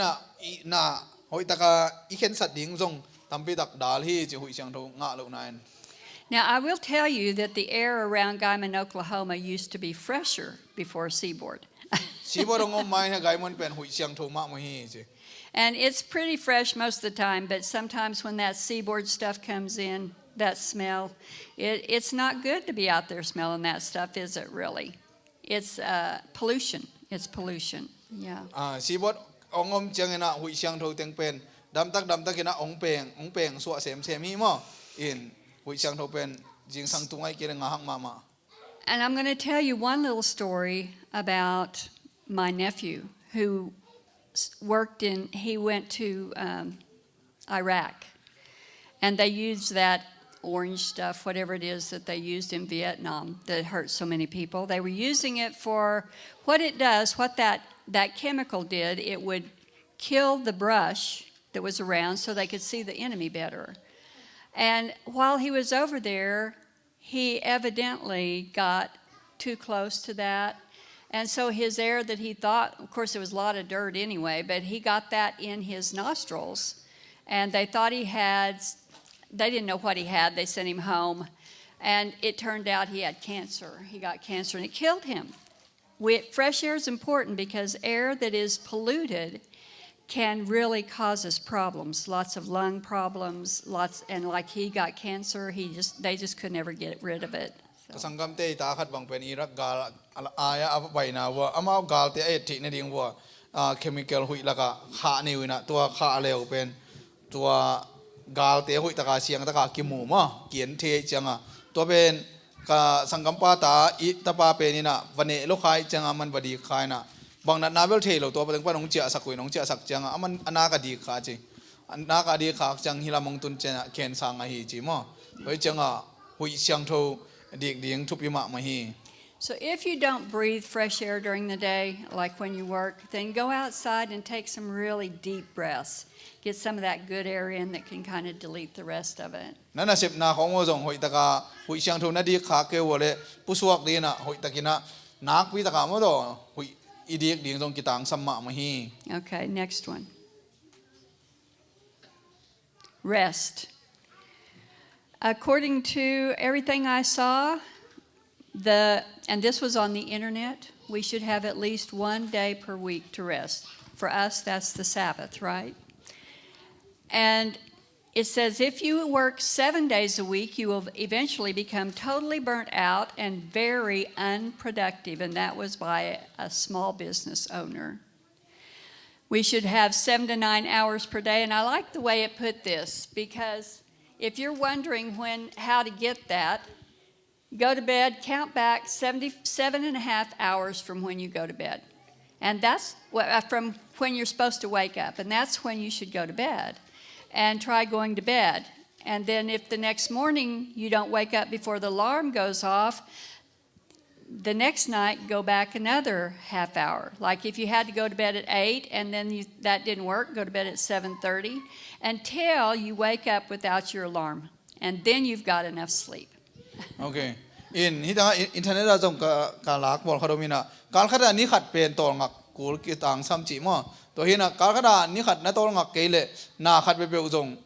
I will tell you that the air around Guyman, Oklahoma used to be fresher before Seaboard. And it's pretty fresh most of the time, but sometimes when that Seaboard stuff comes in, that smell, it's not good to be out there smelling that stuff, is it really? It's pollution. It's pollution. Yeah. Seaboard ongom changena hui siang tho teng pen dam tak ina ong peng suwa sem hi mo in hui siang tho pen jing sang tungai kire nga hang mama. And I'm going to tell you one little story about my nephew who he went to Iraq, and they used that orange stuff, whatever it is that they used in Vietnam that hurt so many people. They were using it for what it does, what that chemical did. It would kill the brush that was around so they could see the enemy better. And while he was over there, he evidently got too close to that. And so his air that he thought, of course, there was a lot of dirt anyway, but he got that in his nostrils. And they thought they didn't know what he had. They sent him home. And it turned out he had cancer. He got cancer, and it killed him. Fresh air is important because air that is polluted can really cause us problems, lots of lung problems, and like he got cancer, they just could never get rid of it. Sangam te ta khat bang pen irak gal aya ap bai na wa amau gal te ai thi ne ding wa chemical hui la ka kha ni wi na tua kha leo pen tua gal te hui ta ka siang ta ka ki mu ma kien the changa to ben ka sangam pa ta I ta pa pe ni na vane lo khai changa man badi khai na bang na na bel the lo to pa teng pa nong chia sak koi nong chia sak changa aman ana ka di kha chi ana ka di kha chang hi la mong tun chen ken sang a hi chi mo hoi changa hui siang tho ding thup yima ma hi. So if you don't breathe fresh air during the day, like when you work, then go outside and take some really deep breaths. Get some of that good air in that can kind of delete the rest of it. Nana sip na khong wo jong hoi ta ka hui siang tho na di kha ke wo le pu suak di na hoi ta kina nak pi ta ka mo do hui I dik ding jong ki tang sam ma hi. Okay, next one. Rest. According to everything I saw, and this was on the internet, we should have at least 1 day per week to rest. For us, that's the Sabbath, right? And it says if you work 7 days a week, you will eventually become totally burnt out and very unproductive. And that was by a small business owner. We should have 7 to 9 hours per day. And I like the way it put this, because if you're wondering how to get that, go to bed, count back 77.5 hours from when you go to bed. And that's from when you're supposed to wake up. And that's when you should go to bed. And try going to bed. And then if the next morning you don't wake up before the alarm goes off, the next night go back another half hour. Like if you had to go to bed at 8 and then that didn't work, go to bed at 7:30 until you wake up without your alarm. And then you've got enough sleep. Okay. In internet a jong ka lak bol khadomina kal khada ni khat pen tol ngak kul ki tang sam chi mo to hina kal khada ni khat na tol ngak ke le na khat be jong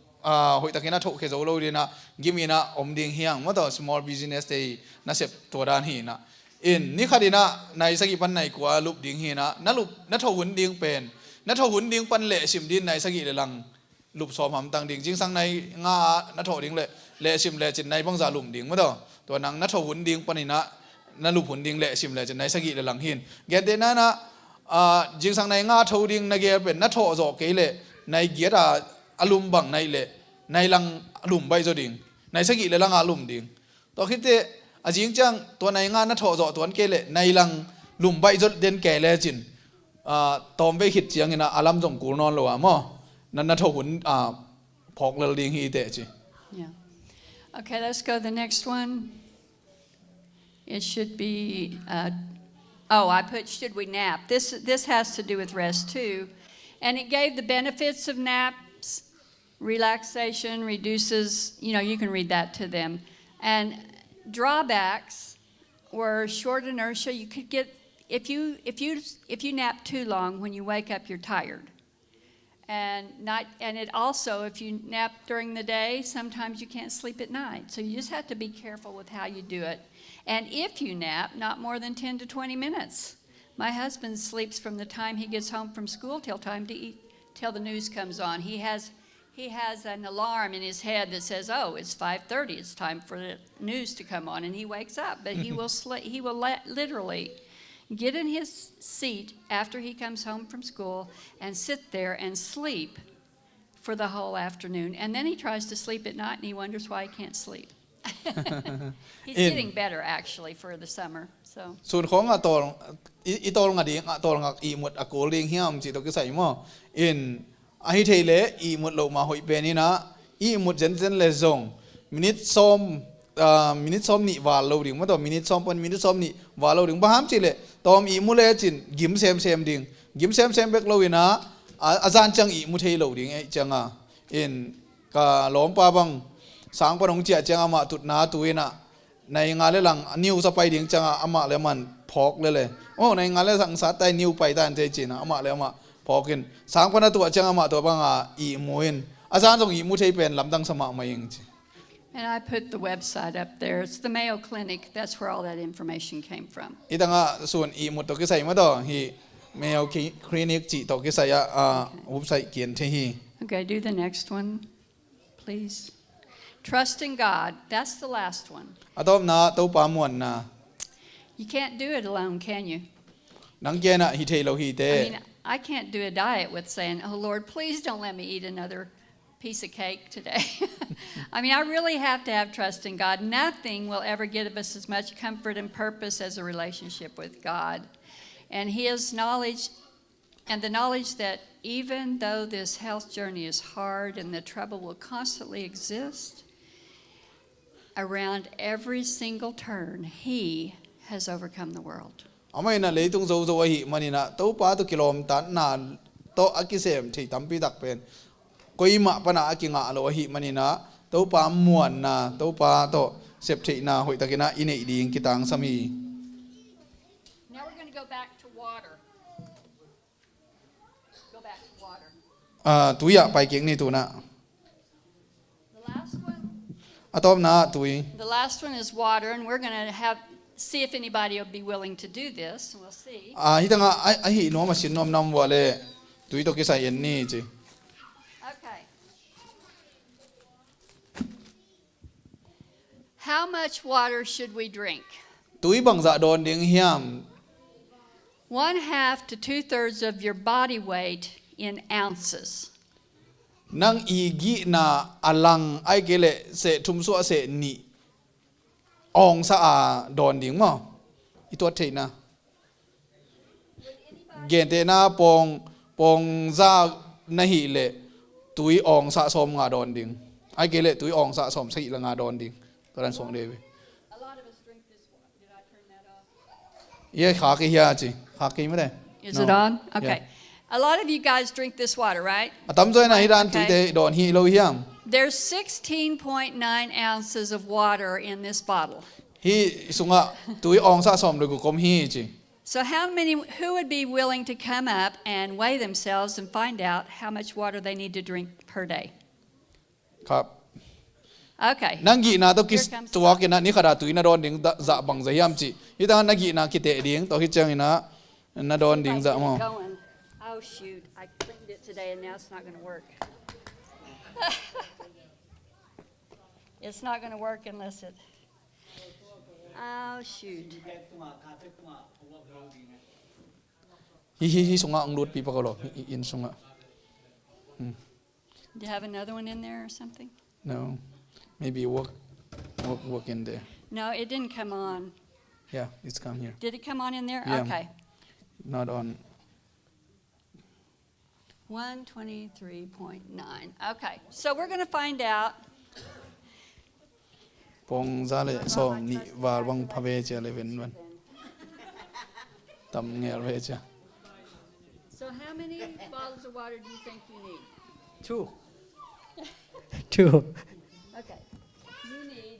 hoi takina thok khe zo lo ri na gimina om ding hiang ma to small business day na sep to dan hi na in ni khadina nai sagi pan nai kwa lup ding hi na lup na tho hun ding pen na tho hun ding pan le sim din nai sagi le lang lup som ham tang ding jing sang nai nga na tho ding le sim le chin nai bang za lum ding ma to nang na tho hun ding panina na lup hun ding le sim le chin nai sagi le lang hin gen de na jing sang nai nga tho ding na ge pen na tho zo ke le nai ge da alum bang nai le nai lang alum bai zo ding nai sagi le lang alum ding to khite ajing chang to nai nga na tho zo ton ke le nai lang lum bai zo den ke le chin tom ve khit chiang ina alam jong kur non lo mo nan na tho hun phok le ding hi te chi. Yeah. Okay, let's go to the next one. It should be I put should we nap. This has to do with rest too. And it gave the benefits of naps, relaxation, reduces, you can read that to them. And drawbacks were short inertia. You could get, if you nap too long, when you wake up, you're tired. And it also, if you nap during the day, sometimes you can't sleep at night. So you just have to be careful with how you do it. And if you nap, not more than 10 to 20 minutes. My husband sleeps from the time he gets home from school till time to eat, till the news comes on. He has an alarm in his head that says, "Oh, it's 5:30. It's time for the news to come on," and he wakes up. But he will literally get in his seat after he comes home from school and sit there and sleep for the whole afternoon. And then he tries to sleep at night and he wonders why he can't sleep. He's getting better actually for the summer. So. Sun khong itol nga ding atol nga I mut akol ding hiam chi to ke sai mo in ahi theile I mut lo ma hoi pe ni na I mut jen le zong minute som ni wa lo ding ma to minute som ni wa lo ding ba ham chi le tom I mu le chin gim sem ding bek lo ina azan chang I mu thei lo ding e changa in ka lom pa bang sang pa nong chia changa ma tut na tuina nai nga le lang niu sa pai ding changa ama le man phok le nai nga le sang sa tai niu pai dan te china ama le ama phokin sang pa na tu changa ma to bang I muin azan jong I mu thei pen lam dang sama ma ying chi. And I put the website up there. It's the Mayo Clinic. That's where all that information came from. Itanga sun I mu to ke sai ma do hi Mayo Clinic chi to ke sai website kien the hi. Okay, do the next one, please. Trusting God. That's the last one. Atom na to pa muan na. You can't do it alone, can you? Nang ke na hi thei lo hi te. I mean, I can't do a diet with saying, "Oh Lord, please don't let me eat another piece of cake today." I mean, I really have to have trust in God. Nothing will ever give us as much comfort and purpose as a relationship with God. And His knowledge, and the knowledge that even though this health journey is hard and the trouble will constantly exist around every single turn, He has overcome the world. Amai na leitung zo hi manina to pa to kilom tan na to akisem thei tampi dak pen koi ma pana akinga alo hi manina to pa muan na to pa to sep thei na hoi takina inei ding kitang sami. Now we're going to go back to water. Go back to water. Tuya pai keng ni tu na. The last one? Atom na tui. The last one is water, and we're going to see if anybody will be willing to do this. We'll see. Hitanga hi no masin nom nam wale tui to ke sai en ni chi. Okay. How much water should we drink? Tui bang za don ding hiam. 1/2 to 2/3 of your body weight in ounces. Nang igi na alang ai gele se thum so se ni ong sa don ding mo ito thei na gen te na pong za na hi le tui ong sa som nga don ding ai gele tui ong sa som sai la nga don ding to ran song dewe. A lot of us drink this water. Did I turn that off? Ye kha ke ya chi kha ke ma de. Is it on? Okay. A lot of you guys drink this water, right? Atam joy na hi ran tui te don hi lo hiam. There's 16.9 ounces of water in this bottle. Hi sunga tui ong sa som le ku kom hi chi. So who would be willing to come up and weigh themselves and find out how much water they need to drink per day? ครับ Okay. นังกีนาตัวกิส Here comes ตัวกินะนี่ขนาดตุยนาโดนดิ่งจะบังจะยามจียี่ตานังกีนาคิดเตะดิ่งตัวคิดจังนะนาโดนดิ่งจะมั้ง Going. Oh shoot! I cleaned it today, and now it's not going to work. It's not going to work unless it. Oh shoot! ฮิสงะองรูดปีปะกอลอินสงะ Do you have another one in there or something? no maybe work in there No, it didn't come on. yeah it's come here Did it come on in there? Yeah. Okay. not on 123.9. Okay, so we're going to find out. ปงซาเลสองนิวาร์วังพะเวเจเลเวนวันตำเงียเวเจ So how many bottles of water do you think you need? 2 Okay, you need.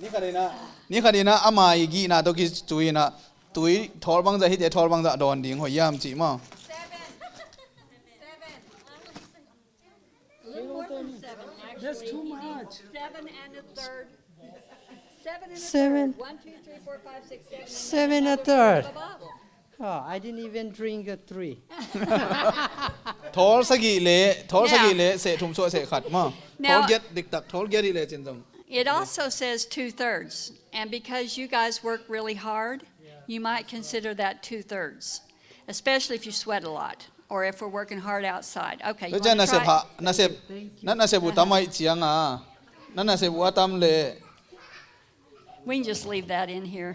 นี่คดีนะอามาอีกีนะตัวกิตุยนะตุยทอลบังจะฮิตทอลบังจะโดนดิ่งหอยยามจีมั้ง A little more than 7, actually. That's too much. 7 and a third. 7 and a Seven. third. 1, 2, 3, 4, 5, 6, 7. 7 and a third. Oh, I didn't even drink a 3. ทอลสกีเละเสถุมซัวเสขัดมั้งทอลเก็ตดิกตักทอลเก็ตที่เละจินจง It also says 2/3. And because you guys work really hard, you might consider that 2/3. Especially if you sweat a lot or if we're working hard outside. Okay, แล้ว you จะ want น่า to เสพ try? น่าเสพนั่นน่าเสพบุตรไม่เจียงอ่ะนั่นน่าเสพว่าตำเละ We can just leave that in here.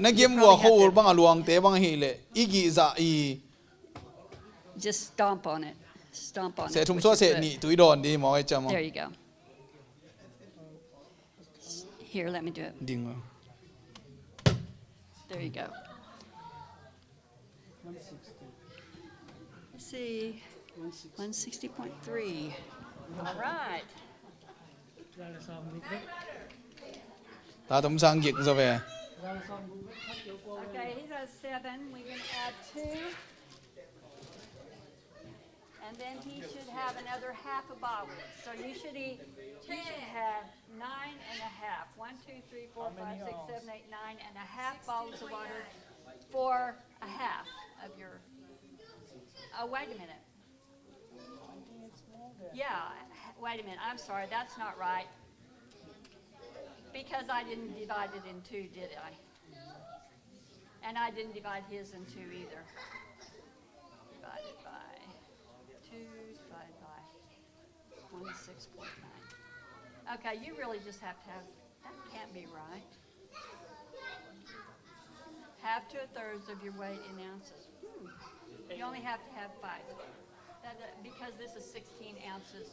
นักเกมวัวเขาอุลบังอลวงเตะบังเฮเละอีกีจะอี Just stomp on it. Stomp on เส it. ถุม with ซัว your เส foot. นี่ตุยโดนดีหมอไอ้จำมั้ง There you go. Here, let me do it. ดิ่ง There you go. Let's see. 160.3. All right. ตาตุ่มสังกิกจะเว Okay, he's at 7. We're going to add 2. And then he should have another half a bottle. So you should have 9.5. 1, 2, 3, 4, 5, 6, 7, 8, 9.5 bottles of water for a half of your. Oh, wait a minute. Yeah, wait a minute. I'm sorry, that's not right. Because I didn't divide it in 2, did I? And I didn't divide his in 2 either. Divided by 2, divided by 16.9. Okay, you really just have to have, that can't be right. Half to a third of your weight in ounces. You only have to have 5. Because this is 16 ounces.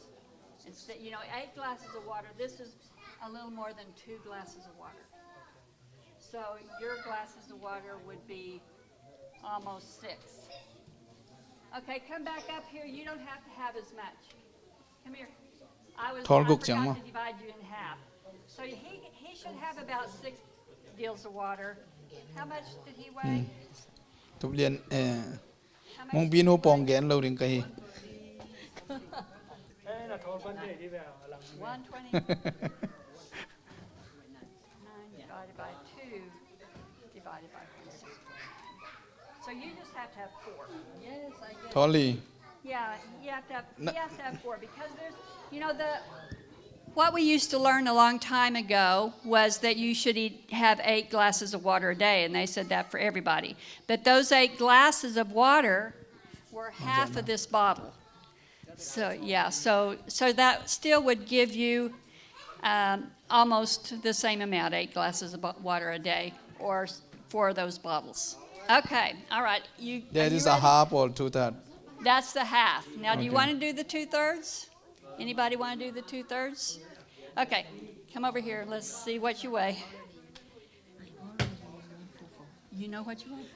Instead, 8 glasses of water. This is a little more than 2 glasses of water. So your glasses of water would be almost 6. Okay, come back up here. You don't have to have as much. Come here. I forgot to divide you in half. So he should have about 6 deals of water. How much did he weigh? ทุบเรียนมองปีนูปองแกนเราดึงกัน 120. 9 divided by 2 divided by 160. So you just have to have 4. Yes, I get ทอลลี่ Yeah, he has to have 4 because there's, what we used to learn a long time ago was that you should have 8 glasses of water a day, and they said that for everybody. But those 8 glasses of water were half of this bottle. So yeah, so that still would give you almost the same amount, 8 glasses of water a day, or 4 of those bottles. Okay, all right. That is a half or 2/3. That's the half. Now, do you Okay. want to do the 2/3? Anybody want to do the 2/3? Okay, come over here. Let's see what you weigh. You know what you weigh?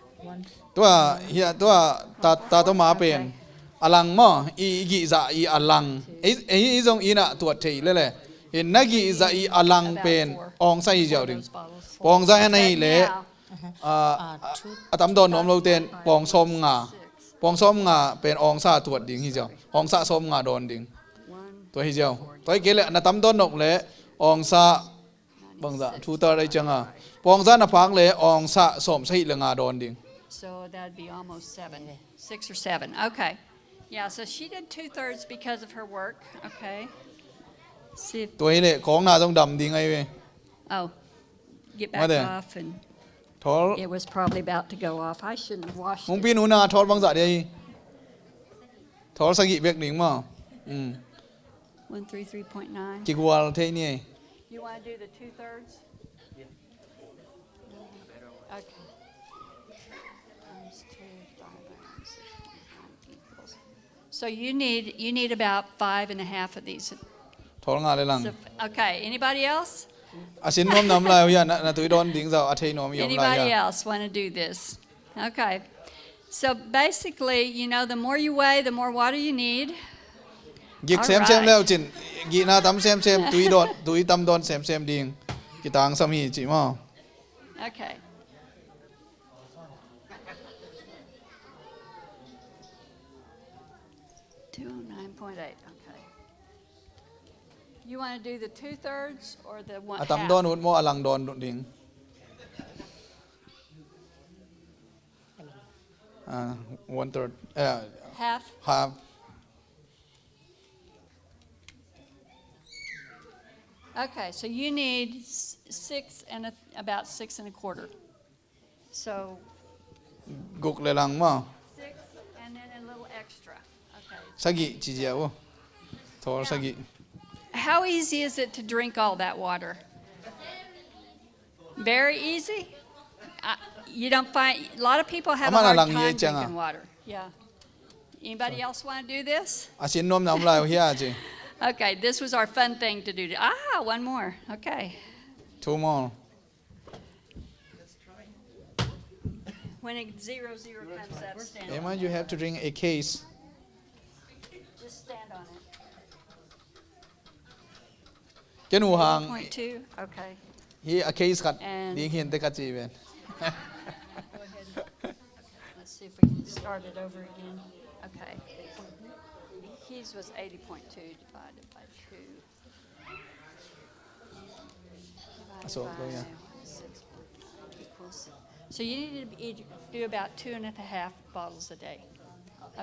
ตัวเฮียตัวตาตัวมาเป็นอลังมั้งอีกีจะอีอลังไอ้ตรงอีน่ะตัวเทเลยเลยเห็นนักกีจะอีอลังเป็นองไซเจ้าดึงปองไซในเละ อะตำดอนนอมเราเต้นปองส้มงาปองส้มงาเป็นองซาตรวจดิ่งฮิเจ้าองซาส้มงาดอนดิ่งตัวฮิเจ้าตัวเกลนะตำดอนนกเลยองซาบังซาทูตาได้จังอ่ะปองซาหน้าพังเลยองซาส้มใส่ละงาดอนดิ่ง So that'd be almost 6 or 7. Okay. Yeah, so she did 2/3 because of her work. Okay. See if, ตัวนี้เลยของหน้าต้องดำดิ่งไงเว้ย oh, get back Mother. off and ทอล it was probably about to go off. I shouldn't have washed มุง it. ปีนูนาทอลบังซาเดียทอลสกิเบกดิ่งมั้ง 133.9. กิกวาลเทนี่ You want to do the 2/3? Okay. Times 2, 5, 6, equals. So you need about 5.5 of these. ทอลงาเลยลัง So, okay. Anybody else? อาศินนอมนำลายอย่านะตุยดอนดิ่งเจ้าอาเทนอมยอมลาย Anybody อย่า else want to do this? Okay. So basically, the more you weigh, the more water you need. กิกเซมเซมแล้วจินกีนาตำเซมเซมตุยดอนตุยตำดอนเซมเซมดิ่งกีตางสามีจิมั้ง Okay. Two 9.8. Okay. You want to do the 2/3 or the 1/2? อาตำดอนอุดโมอลังดอนดิ่ง1/3 Half. half Okay, so you need about 6.25. So กุกเลยลังมั้ง 6 and then a little extra. Okay. สกิจีเจียวทอลสกิ How easy is it to drink all that water? Very easy. You don't find a lot of people have a hard time drinking water. Yeah. Anybody else want to do this? อาศินนอมนำลายเฮียจี Okay, this was our fun thing to do. One more. Okay. 2 more When a 0 comes up, stand on Emma it. you have to drink a case Just stand on it. เจนูหาง 0.2. Okay. ฮีa case กัด And- ดิ่งเห็นแต่กัดจีเป็น Go ahead. Let's see if we can start it over again. Okay. His was 80.2 divided by 2. So, Divided by yeah. 6.9 equals. So you need to do about 2.5 bottles a day.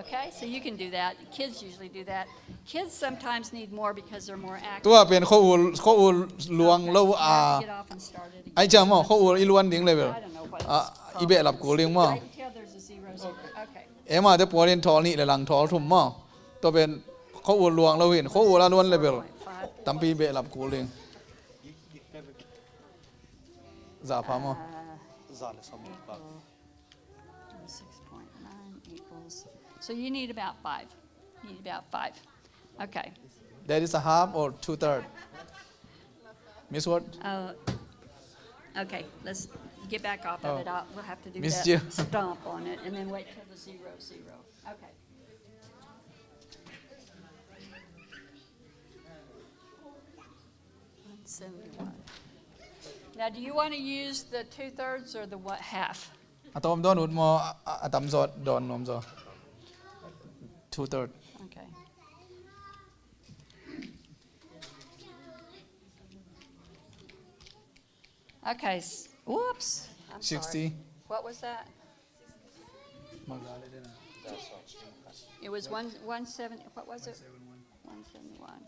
Okay, so you can do that. Kids usually do that. Kids sometimes need more because they're more active. ตัวเป็นข้ออูลวงเรา You have to get off and start it again. ไอ้จำมั้งข้ออูอีลวนดิ่งเลยเปล่า I don't know what it's อีเบะหลับกูเลี้ยงมั้ง Right until there's a 0. Okay. เอ็มมาเดี๋ยวปวดเรียนทอนี่เลยหลังทอทุ่มมั้งตัวเป็นข้ออูลวงเราเห็นข้ออูละล้วนเลยเปล่า 0.5. ตั้มปีเบะหลับกูเลี้ยงจ่าพามั้ง 6.9 equals. So you need about 5. You need about 5. Okay. That is a half or 2/3 Miss what Okay. Let's get back off of it. We'll have to do Missed that you. stomp on it and then wait till the 0. Okay. Now, do you want to use the 2/3 or the half? อะตอมดอนอุดมออะตัมซอดดอนนอมซอ 2/3 Okay. Okay. Whoops. I'm 60 sorry. What was that? It was 170. What was it? 171.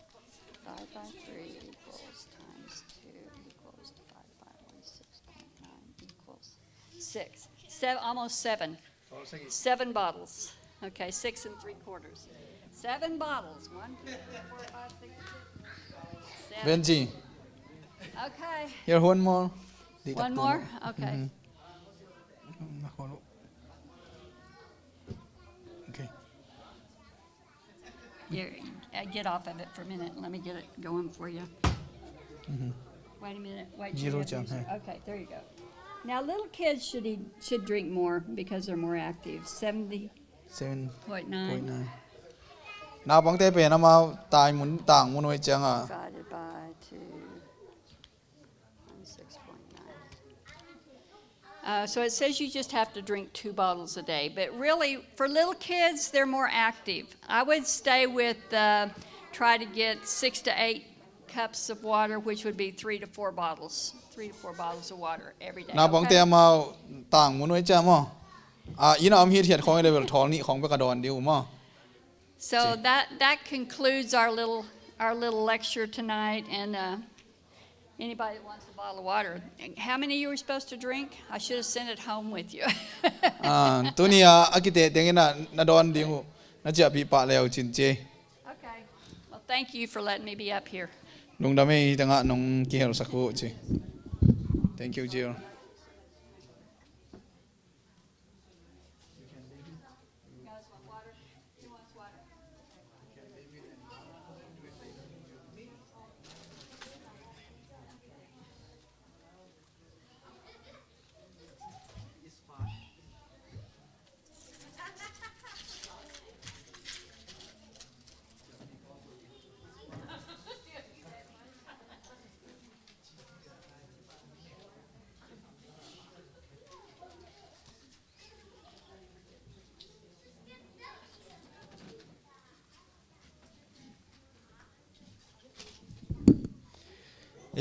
5 by 3 equals times 2 equals 5 by 6.9 equals 6. Almost 7. 7 bottles. Okay, 6 3/4. 7 bottles. 1, 2, 3, 4, 5, 6, 7. เบนจี Okay. here one more One more? Okay. Okay Here, get off of it for a minute. Let me get it going for you. Wait a minute. Wait. till you Zero have jump, these- hey. Okay, there you go. Now, little kids should drink more because they're more active. 70.9 7.9 นาบังเตเปนะมาตายหมุนต่างหมุนไว้จังอ่ะ divided by 2. 6.9. So it says you just have to drink 2 bottles a day. But really, for little kids, they're more active. I would stay with, try to get 6 to 8 cups of water, which would be 3 to 4 bottles. 3 to 4 bottles of water every day. นาบองเตียมาต่างมุนไว้จ้ามั้งอีน่าอมฮีเทียดของเลเวลทอลนี่ของเบกระดอนดิวมั้ง So that concludes our little lecture tonight. And anybody that wants a bottle of water, how many you were supposed to drink? I should have sent it home with you. ตัวนี้อากิเตะเตียงน่ะนาดอนดิวน่าจะปีปะแล้วจินเจ Okay. Well, thank you for letting me be up here. ลุงดำไม่ตั้งอ่ะน้องเกี่ยวสักครู่จี Thank you, Jill.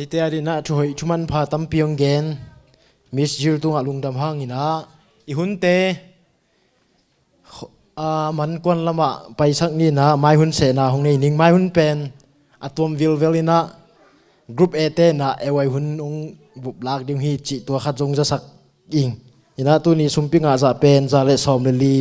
Ite ari na choi chuman pha tampiong gen Miss Jill tunga lungdam hangina ihunte man kwan lama paisak ni na mai hun se na hong nei ning mai hun pen atom velina group A te na ewai hun ong bup lak ding hi chi to khat jong ja sak ing ina tu ni sumpinga za pen za le som le li